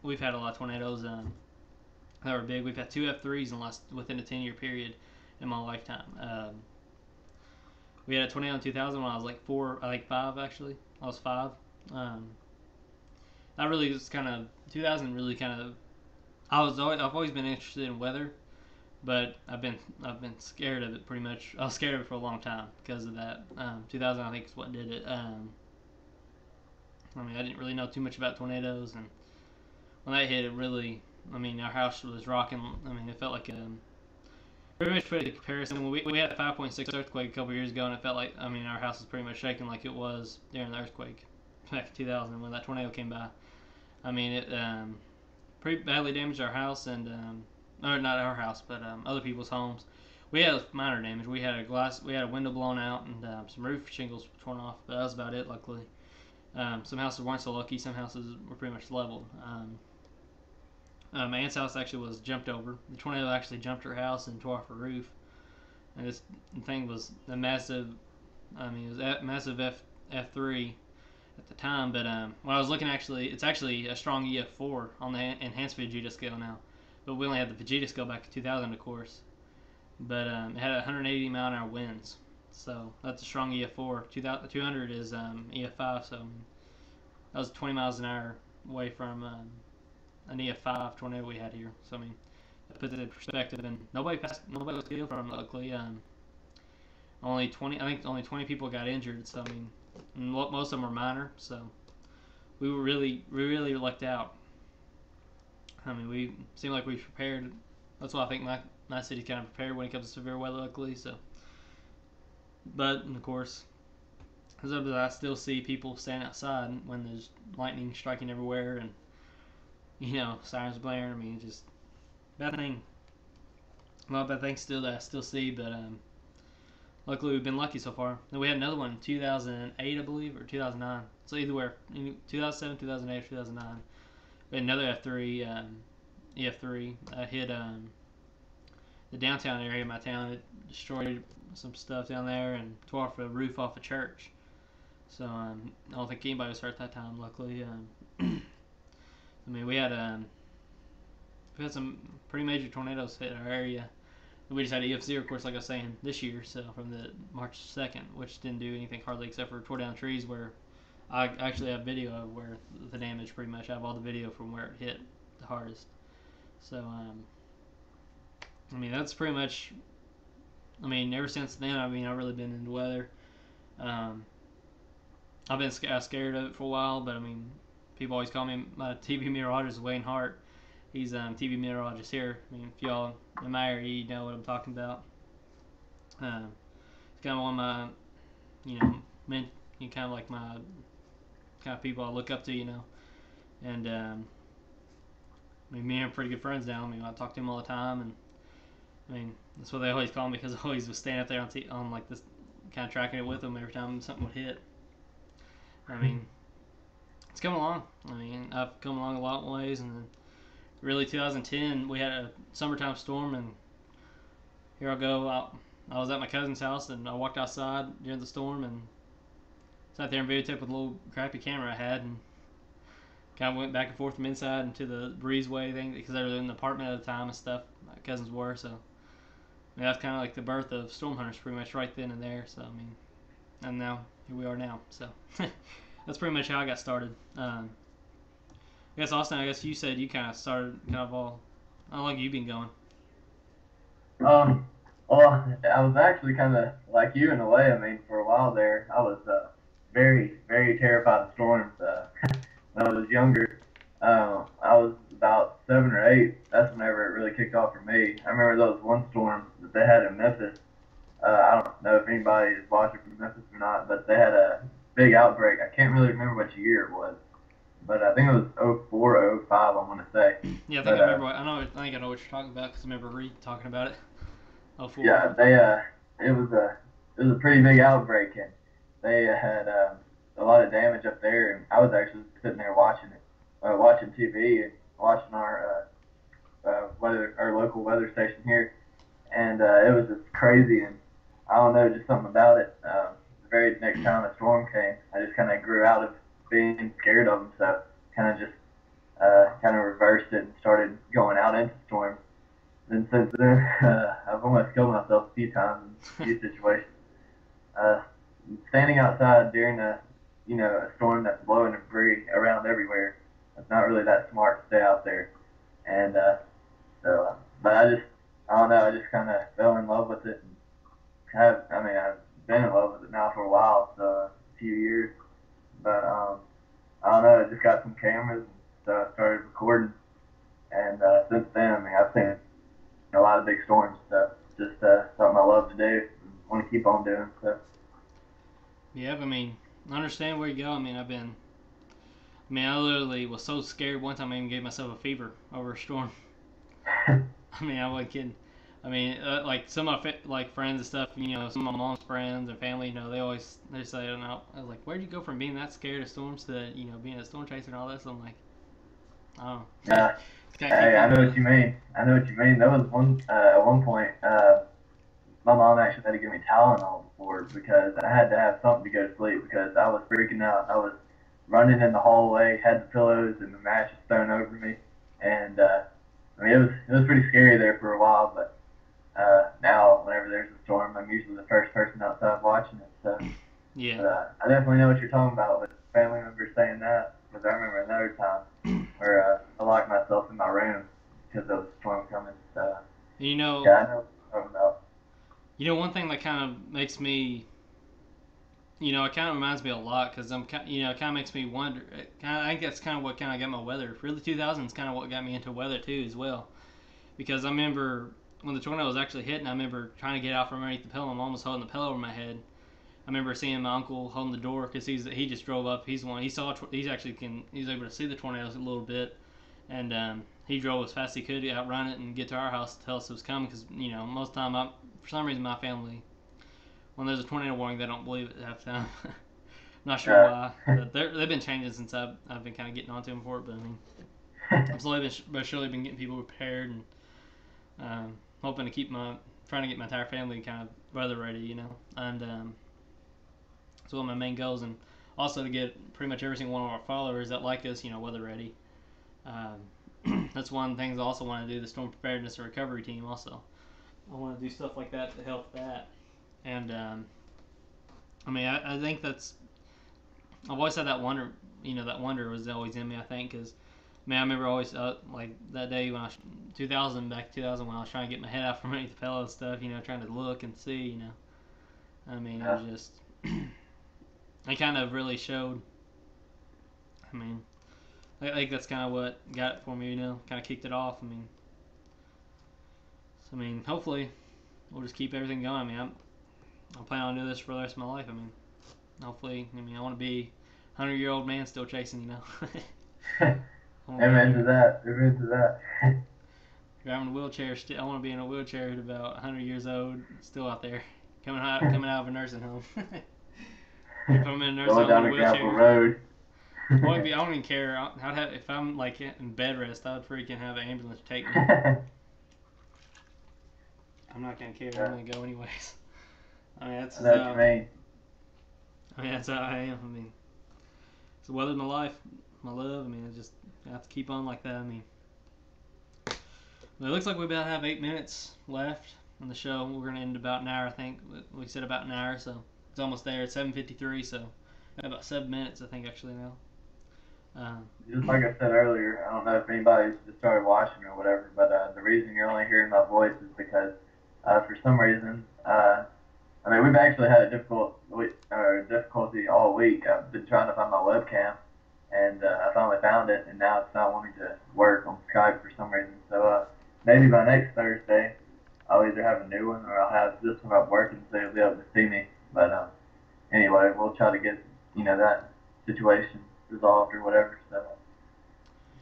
we've had a lot of tornadoes that were big. We've had 2 F3s within a 10-year period in my lifetime. We had a tornado in 2000 when I was like 5 actually. I was 5. That really was kind of 2000. Really kind of. I've always been interested in weather, but I've been scared of it pretty much. I was scared of it for a long time because of that. 2000 I think is what did it. I mean, I didn't really know too much about tornadoes, and when that hit, it really. I mean, our house was rocking. I mean, it felt like a. Pretty much put a comparison. We had a 5.6 earthquake a couple years ago, and it felt like, I mean, our house was pretty much shaking like it was during the earthquake back in 2000 when that tornado came by. I mean, it pretty badly damaged our house, and or not our house, but other people's homes. We had minor damage. We had a window blown out, and some roof shingles torn off. But that was about it, luckily. Some houses weren't so lucky. Some houses were pretty much leveled. My aunt's house actually was jumped over. The tornado actually jumped her house and tore off her roof. And this thing was a massive. I mean, it was a massive F3 at the time. But when I was looking, it's actually a strong EF4 on the enhanced Vegeta scale now. But we only had the Vegeta scale back in 2000, of course. But it had 180 mile an hour winds. So that's a strong EF4. 200 is EF5. So that was 20 miles an hour away from an EF5 tornado we had here. So I mean, that puts it in perspective. And nobody was killed from it, luckily. Only 20 people got injured. So I mean, most of them were minor. So we really lucked out. I mean, we seemed like we prepared. That's why I think my city's kind of prepared when it comes to severe weather, luckily. So, but of course, as I still see people standing outside when there's lightning striking everywhere and sirens blaring. I mean, just bad thing. A lot of bad things still that I still see, but luckily we've been lucky so far. Then we had another one in 2008, I believe, or 2009. So either way, 2007, 2008, or 2009. We had another F3, EF3 hit the downtown area of my town. It destroyed some stuff down there and tore off a roof off a church. So I don't think anybody was hurt that time, luckily. I mean, we had some pretty major tornadoes hit our area. We just had an EF0, of course, like I was saying, this year, so from the March 2nd, which didn't do anything hardly except for tore down trees where I actually have video of where the damage pretty much. I have all the video from where it hit the hardest. So, I mean, that's pretty much, I mean, ever since then, I mean, I've really been into weather. I've been scared of it for a while, but I mean, people always call me my TV meteorologist, Wayne Hart. He's TV meteorologist here. I mean, if y'all in my area, you know what I'm talking about. It's kind of one of my, kind of like my kind of people I look up to, and I mean, me and him are pretty good friends now. I mean, I talk to him all the time, and I mean, that's what they always call me because I always was standing up there on like this, kind of tracking it with them every time something would hit. I mean, it's come along. I mean, I've come along a lot in ways, and then really 2010 we had a summertime storm, and here I go. I was at my cousin's house, and I walked outside during the storm and sat there and videotaped with a little crappy camera I had, and kind of went back and forth from inside into the breezeway thing because they were in the apartment at the time and stuff. My cousins were, so I mean, that's kind of like the birth of Storm Hunters, pretty much right then and there. So I mean, and now here we are now. So that's pretty much how I got started. I guess Austin, I guess you said you kind of started all. How long have you been going? Well, I was actually kind of like you in a way. I mean, for a while there, I was very, very terrified of storms. When I was younger, I was about 7 or 8. That's whenever it really kicked off for me. I remember those one storms that they had in Memphis. I don't know if anybody is watching from Memphis or not, but they had a big outbreak. I can't really remember which year it was, but I think it was 04 or 05, I want to say. Yeah, I think I remember. I think I know what you're talking about because I remember Reed talking about it. 04. Yeah, it was a pretty big outbreak, and they had a lot of damage up there, and I was actually sitting there watching it, watching TV and watching our local weather station here, and it was just crazy, and I don't know, just something about it. The very next time a storm came, I just kind of grew out of being scared of them, so kind of just kind of reversed it and started going out into storms. And since then, I've almost killed myself a few times in a few situations. Standing outside during a storm that's blowing debris around everywhere, it's not really that smart to stay out there. And but I don't know, I just kind of fell in love with it. And I've been in love with it now for a while, so a few years. But I don't know, I just got some cameras, and so I started recording. And since then, I mean, I've seen a lot of big storms, so just something I love to do and want to keep on doing. So. Yeah, I mean, I understand where you go. I mean, I literally was so scared one time I even gave myself a fever over a storm. I mean, I wasn't kidding. I mean, like some of my friends and stuff, some of my mom's friends and family, they say, I was like, where'd you go from being that scared of storms to, being a storm chaser and all that? So I'm like, I don't know. Yeah. It's kind of Hey, I keep know going. what you mean. I know what you mean. There was at one point, my mom actually had to give me Tylenol before because I had to have something to go to sleep because I was freaking out. I was running in the hallway, had the pillows and the mattress thrown over me, and I mean it was pretty scary there for a while. But now, whenever there's a storm, I'm usually the first person outside watching it. So, Yeah. but I definitely know what you're talking about with family members saying that because I remember another time where I locked myself in my room because there was a storm coming. So, You know, yeah, I know what you're talking about. one thing that kind of makes me, it kind of reminds me a lot because it kind of makes me wonder. I think that's kind of what kind of got my weather. Really, 2000 is kind of what got me into weather too, as well. Because I remember when the tornado was actually hitting, I remember trying to get out from underneath the pillow. My mom was holding the pillow over my head. I remember seeing my uncle holding the door because he just drove up. He's one. He saw. He's actually he's able to see the tornadoes a little bit, and he drove as fast as he could to outrun it and get to our house to tell us it was coming. Because most of the time, for some reason, my family, when there's a tornado warning, they don't believe it half the time. Not sure why, but they've been changing since I've been kind of getting onto them for it. But I mean, I've slowly but surely been getting people prepared and hoping to trying to get my entire family kind of weather ready, and it's one of my main goals, and also to get pretty much every single one of our followers that like us, weather ready. That's one of the things I also want to do, the storm preparedness and recovery team. Also, I want to do stuff like that to help that, and I mean, I think I've always had that wonder, that wonder was always in me. I think because I remember always like that day when 2000 when I was trying to get my head out from underneath the pillow and stuff, trying to look and see, I mean, it was just, it kind of really showed. I mean, I think that's kind of what got it for me, kind of kicked it off. I mean, hopefully we'll just keep everything going. I mean, I'm planning on doing this for the rest of my life. I mean, hopefully, I want to be a 100-year-old man still chasing, Amen to that. Amen to that. Driving a wheelchair. I want to be in a wheelchair at about 100 years old, still out there, coming out of a nursing home. If I'm in a nursing Going home down in a the gravel wheelchair, road. I don't even care. I'd have, if I'm like in bed rest, I'd freaking have an ambulance take me. I'm not gonna care. I'm gonna go anyways. I mean, that's I know what you mean. I mean, that's how I am. I mean, it's the weather of my life, my love. I mean, I have to keep on like that. I mean, well, it looks like we about have 8 minutes left on the show. We're gonna end about an hour, I think. We said about an hour, so it's almost there. It's 7:53, so about 7 minutes, I think, actually now. Just like I said earlier, I don't know if anybody's just started watching or whatever, but the reason you're only hearing my voice is because for some reason, I mean, we've actually had a difficulty all week. I've been trying to find my webcam, and I finally found it, and now it's not wanting to work on Skype for some reason. So maybe by next Thursday, I'll either have a new one or I'll have this one up working so you'll be able to see me. But anyway, we'll try to get that situation resolved or whatever. So,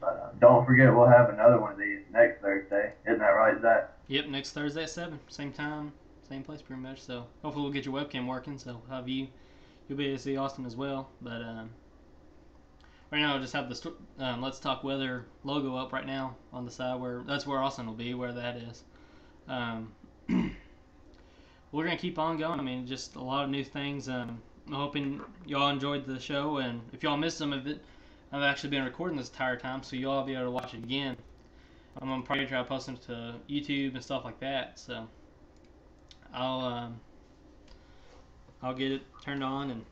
but don't forget, we'll have another one of these next Thursday. Isn't that right, Zach? Yep, next Thursday at 7, same time, same place, pretty much. So hopefully we'll get your webcam working. So we'll have you'll be able to see Austin as well. But right now, I'll just have the Let's Talk Weather logo up right now on the side that's where Austin will be, where that is. We're gonna keep on going. I mean, just a lot of new things. I'm hoping y'all enjoyed the show, and if y'all missed some of it, I've actually been recording this entire time, so y'all will be able to watch it again. I'm gonna probably try to post them to YouTube and stuff like that. So I'll get it turned on, and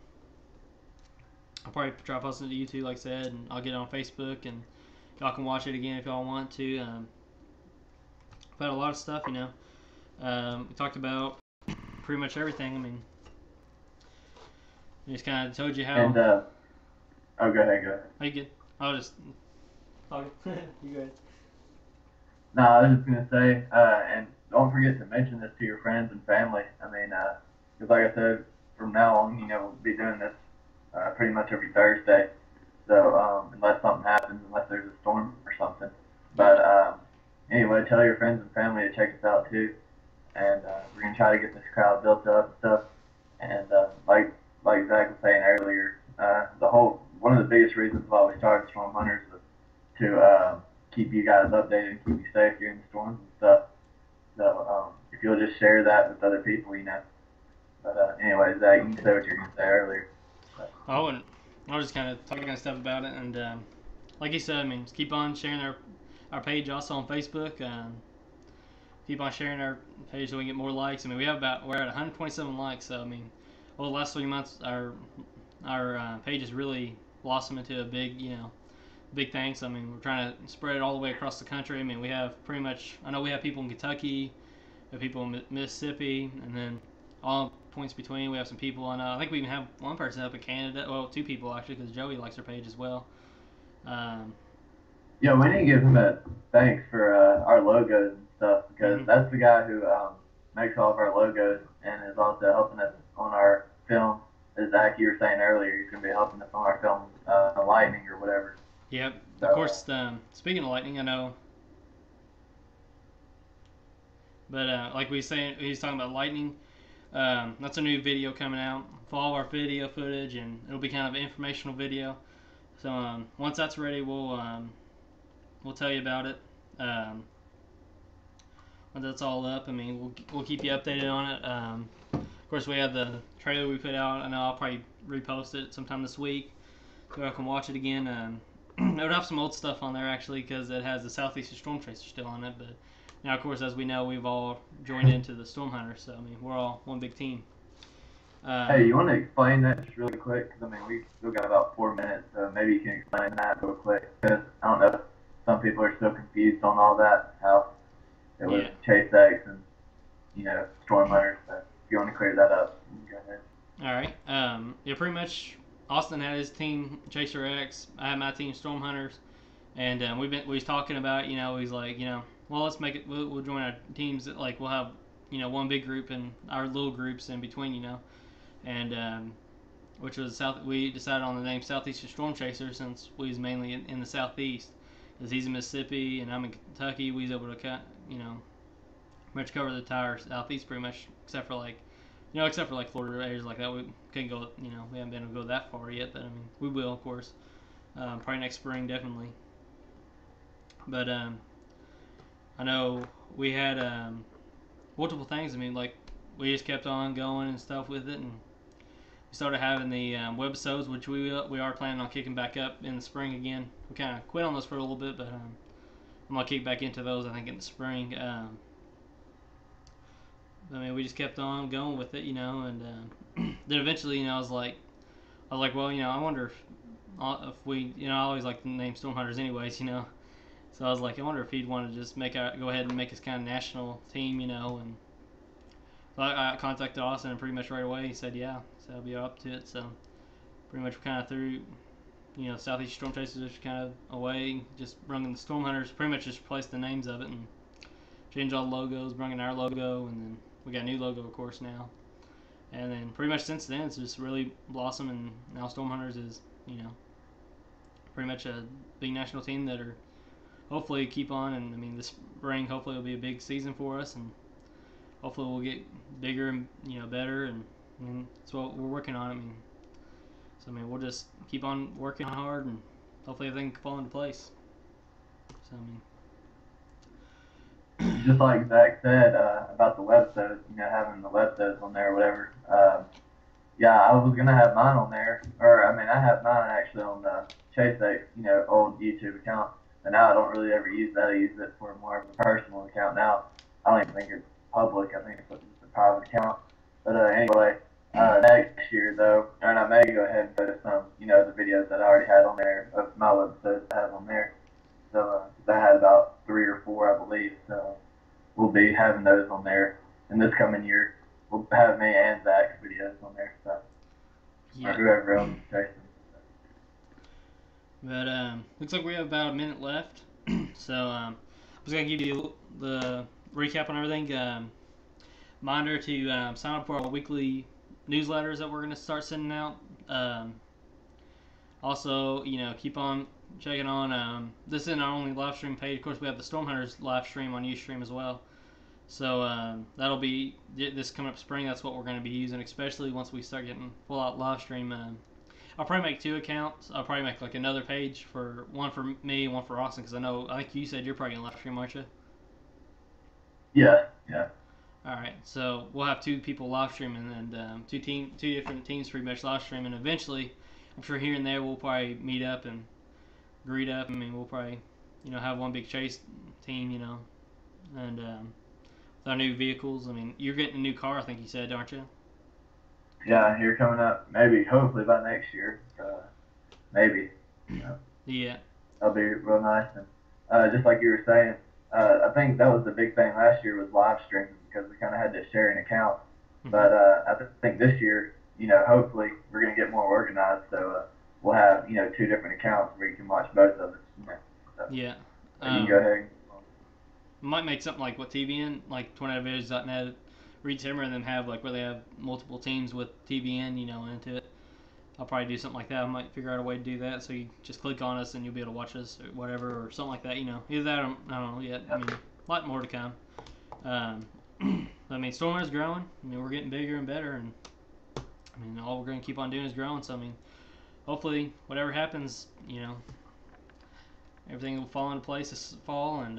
I'll probably try to post it to YouTube, like I said, and I'll get it on Facebook, and y'all can watch it again if y'all want to. But a lot of stuff, we talked about pretty much everything. I mean, I just kind of told you how. And go ahead. Are you good? I'll just talk. You go ahead. No, I was just gonna say, and don't forget to mention this to your friends and family. I mean, because like I said, from now on, we'll be doing this pretty much every Thursday. So unless something happens, unless there's a storm or something. But anyway, tell your friends and family to check us out too. And we're gonna try to get this crowd built up and stuff. And like Zach was saying earlier, one of the biggest reasons why we started Storm Hunters was to keep you guys updated and keep you safe during the storms and stuff. So if you'll just share that with other people, you know. But anyway, Zach, you can say what you're gonna say earlier. I wouldn't. I was just kind of talking stuff about it, and like you said, I mean, just keep on sharing our page also on Facebook. Keep on sharing our page so we can get more likes. I mean, we're at 127 likes. So I mean, over the last 3 months, our page has really blossomed into a big thanks. I mean, we're trying to spread it all the way across the country. I mean, we have pretty much. I know we have people in Kentucky, we have people in Mississippi, and then all points between. We have some people on. I think we even have one person up in Canada. Well, 2 people actually, because Joey likes our page as well. Yeah, we need to give him a thanks for our logos and stuff, because that's the guy who makes all of our logos and is also helping us on our film. As Zach, you were saying earlier, he's going to be helping us on our film, Lightning or whatever. Yep. So, of course, speaking of Lightning, I know. But like we were saying, he's talking about Lightning. That's a new video coming out for all our video footage, and it'll be kind of an informational video. So once that's ready, we'll tell you about it. When that's all up, I mean, we'll keep you updated on it. Of course, we have the trailer we put out. I know I'll probably repost it sometime this week, so I can watch it again. It would have some old stuff on there actually, because it has the Southeastern Storm Chaser still on it. But now, of course, as we know, we've all joined into the Storm Hunters, so I mean, we're all one big team. Hey, you want to explain that just really quick? Because I mean, we still got about 4 minutes, so maybe you can explain that real quick. Because I don't know if some people are still confused on all that, how it was Chase X and, you know, Storm Hunters. So if you want to clear that up, go ahead. All right. Yeah, pretty much. Austin had his team Chaser X. I had my team Storm Hunters, and we was talking about, you know, he's like, you know, well, let's make it. We'll join our teams. Like we'll have, you know, one big group and our little groups in between, you know. And which was we decided on the name Southeastern Storm Chaser, since we was mainly in the southeast, because he's in Mississippi and I'm in Kentucky. We was able to you know, pretty much cover the entire southeast pretty much, except for like Florida areas like that. We couldn't go, you know, we haven't been able to go that far yet, but I mean, we will, of course, probably next spring definitely. But I know we had multiple things. I mean, like, we just kept on going and stuff with it, and we started having the webisodes, which we are planning on kicking back up in the spring again. We kind of quit on those for a little bit, but I'm gonna kick back into those, I think, in the spring. I mean, we just kept on going with it, you know, and then eventually, you know, I was like, well, you know, I wonder if we, you know, I always like the name Storm Hunters anyways, you know. So I was like, I wonder if he'd want to just go ahead and make us kind of national team, you know. And so I contacted Austin, and pretty much right away he said, yeah, so I'll be up to it. So pretty much kind of threw, you know, Southeast Storm Chasers just kind of away, just bringing the Storm Hunters, pretty much just replaced the names of it and changed all the logos, bringing our logo, and then we got a new logo, of course, now. And then pretty much since then, it's just really blossomed, and now Storm Hunters is, you know, pretty much a big national team that are hopefully keep on. And I mean, this spring hopefully will be a big season for us, and hopefully we'll get bigger and, you know, better. And I mean, that's what we're working on. I mean, so I mean, we'll just keep on working hard, and hopefully everything can fall into place. So I mean, just like Zach said about the websites, you know, having the websites on there or whatever. Yeah, I was gonna have mine on there, or I mean, I have mine actually on the Chase X, you know, old YouTube account. And now I don't really ever use that. I use it for more of a personal account now. I don't even think it's public. I think it's just a private account. But anyway, next year though, and I may go ahead and post some, you know, the videos that I already had on there of my websites I have on there. So I had about 3 or 4, I believe. So we'll be having those on there. And this coming year, we'll have me and Zach's videos on there. So, or whoever else is chasing. But looks like we have about a minute left. So I was going to give you the recap on everything. Reminder to sign up for our weekly newsletters that we're going to start sending out. Also, you know, keep on checking on. This isn't our only live stream page. Of course, we have the Storm Hunters live stream on Ustream as well. So that'll be this coming up spring. That's what we're going to be using, especially once we start getting full out live stream. I'll probably make 2 accounts. I'll probably make like another page for one for me and one for Austin, because I think you said you're probably going to live stream, aren't you? Yeah, yeah. All right, so we'll have 2 people live streaming and 2 different teams pretty much live streaming. And eventually, I'm sure here and there we'll probably meet up and greet up. I mean, we'll probably have one big chase team, and with our new vehicles. I mean, you're getting a new car, I think you said, aren't you? Yeah, here coming up, maybe, hopefully by next year. Maybe. Yeah. That'll be real nice. And just like you were saying, I think that was the big thing last year was live streaming, because we kind of had to share an account. Mm-hmm. But I think this year, hopefully we're going to get more organized. So we'll have, 2 different accounts where you can watch both of us. So, yeah. you can go ahead. Might make something like what TVN, like TornadoVids.net, Reed Timmer, and then have like where they have multiple teams with TVN, into it. I'll probably do something like that. I might figure out a way to do that, so you just click on us and you'll be able to watch us or whatever, or something like that. Either that or I don't know yet. I mean, a lot more to come. I mean, Stormhunters growing. I mean, we're getting bigger and better, and I mean, all we're going to keep on doing is growing. So I mean, hopefully, whatever happens, everything will fall into place this fall, and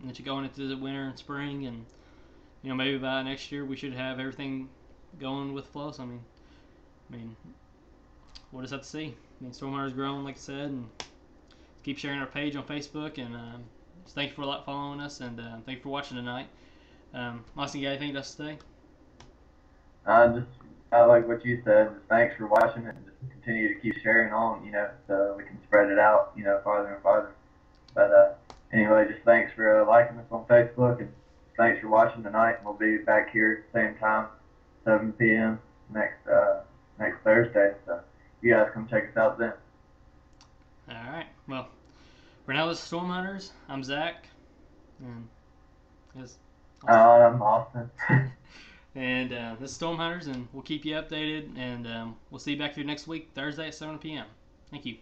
that you're going into the winter and spring, and maybe by next year we should have everything going with flow. So I mean, we'll just have to see. I mean, Stormhunters growing, like I said, and keep sharing our page on Facebook, and just thank you for following us, and thank you for watching tonight. Austin, you got anything else to say? I like what you said. Just thanks for watching, and just continue to keep sharing on, so we can spread it out, farther and farther. But anyway, just thanks for liking us on Facebook, and thanks for watching tonight. We'll be back here same time, 7 p.m. next Thursday. So you guys come check us out then. All right. Well, for now, this is Storm Hunters. I'm Zach. And I'm Austin. And this is Storm Hunters, and we'll keep you updated, and we'll see you back here next week, Thursday at 7 p.m. Thank you.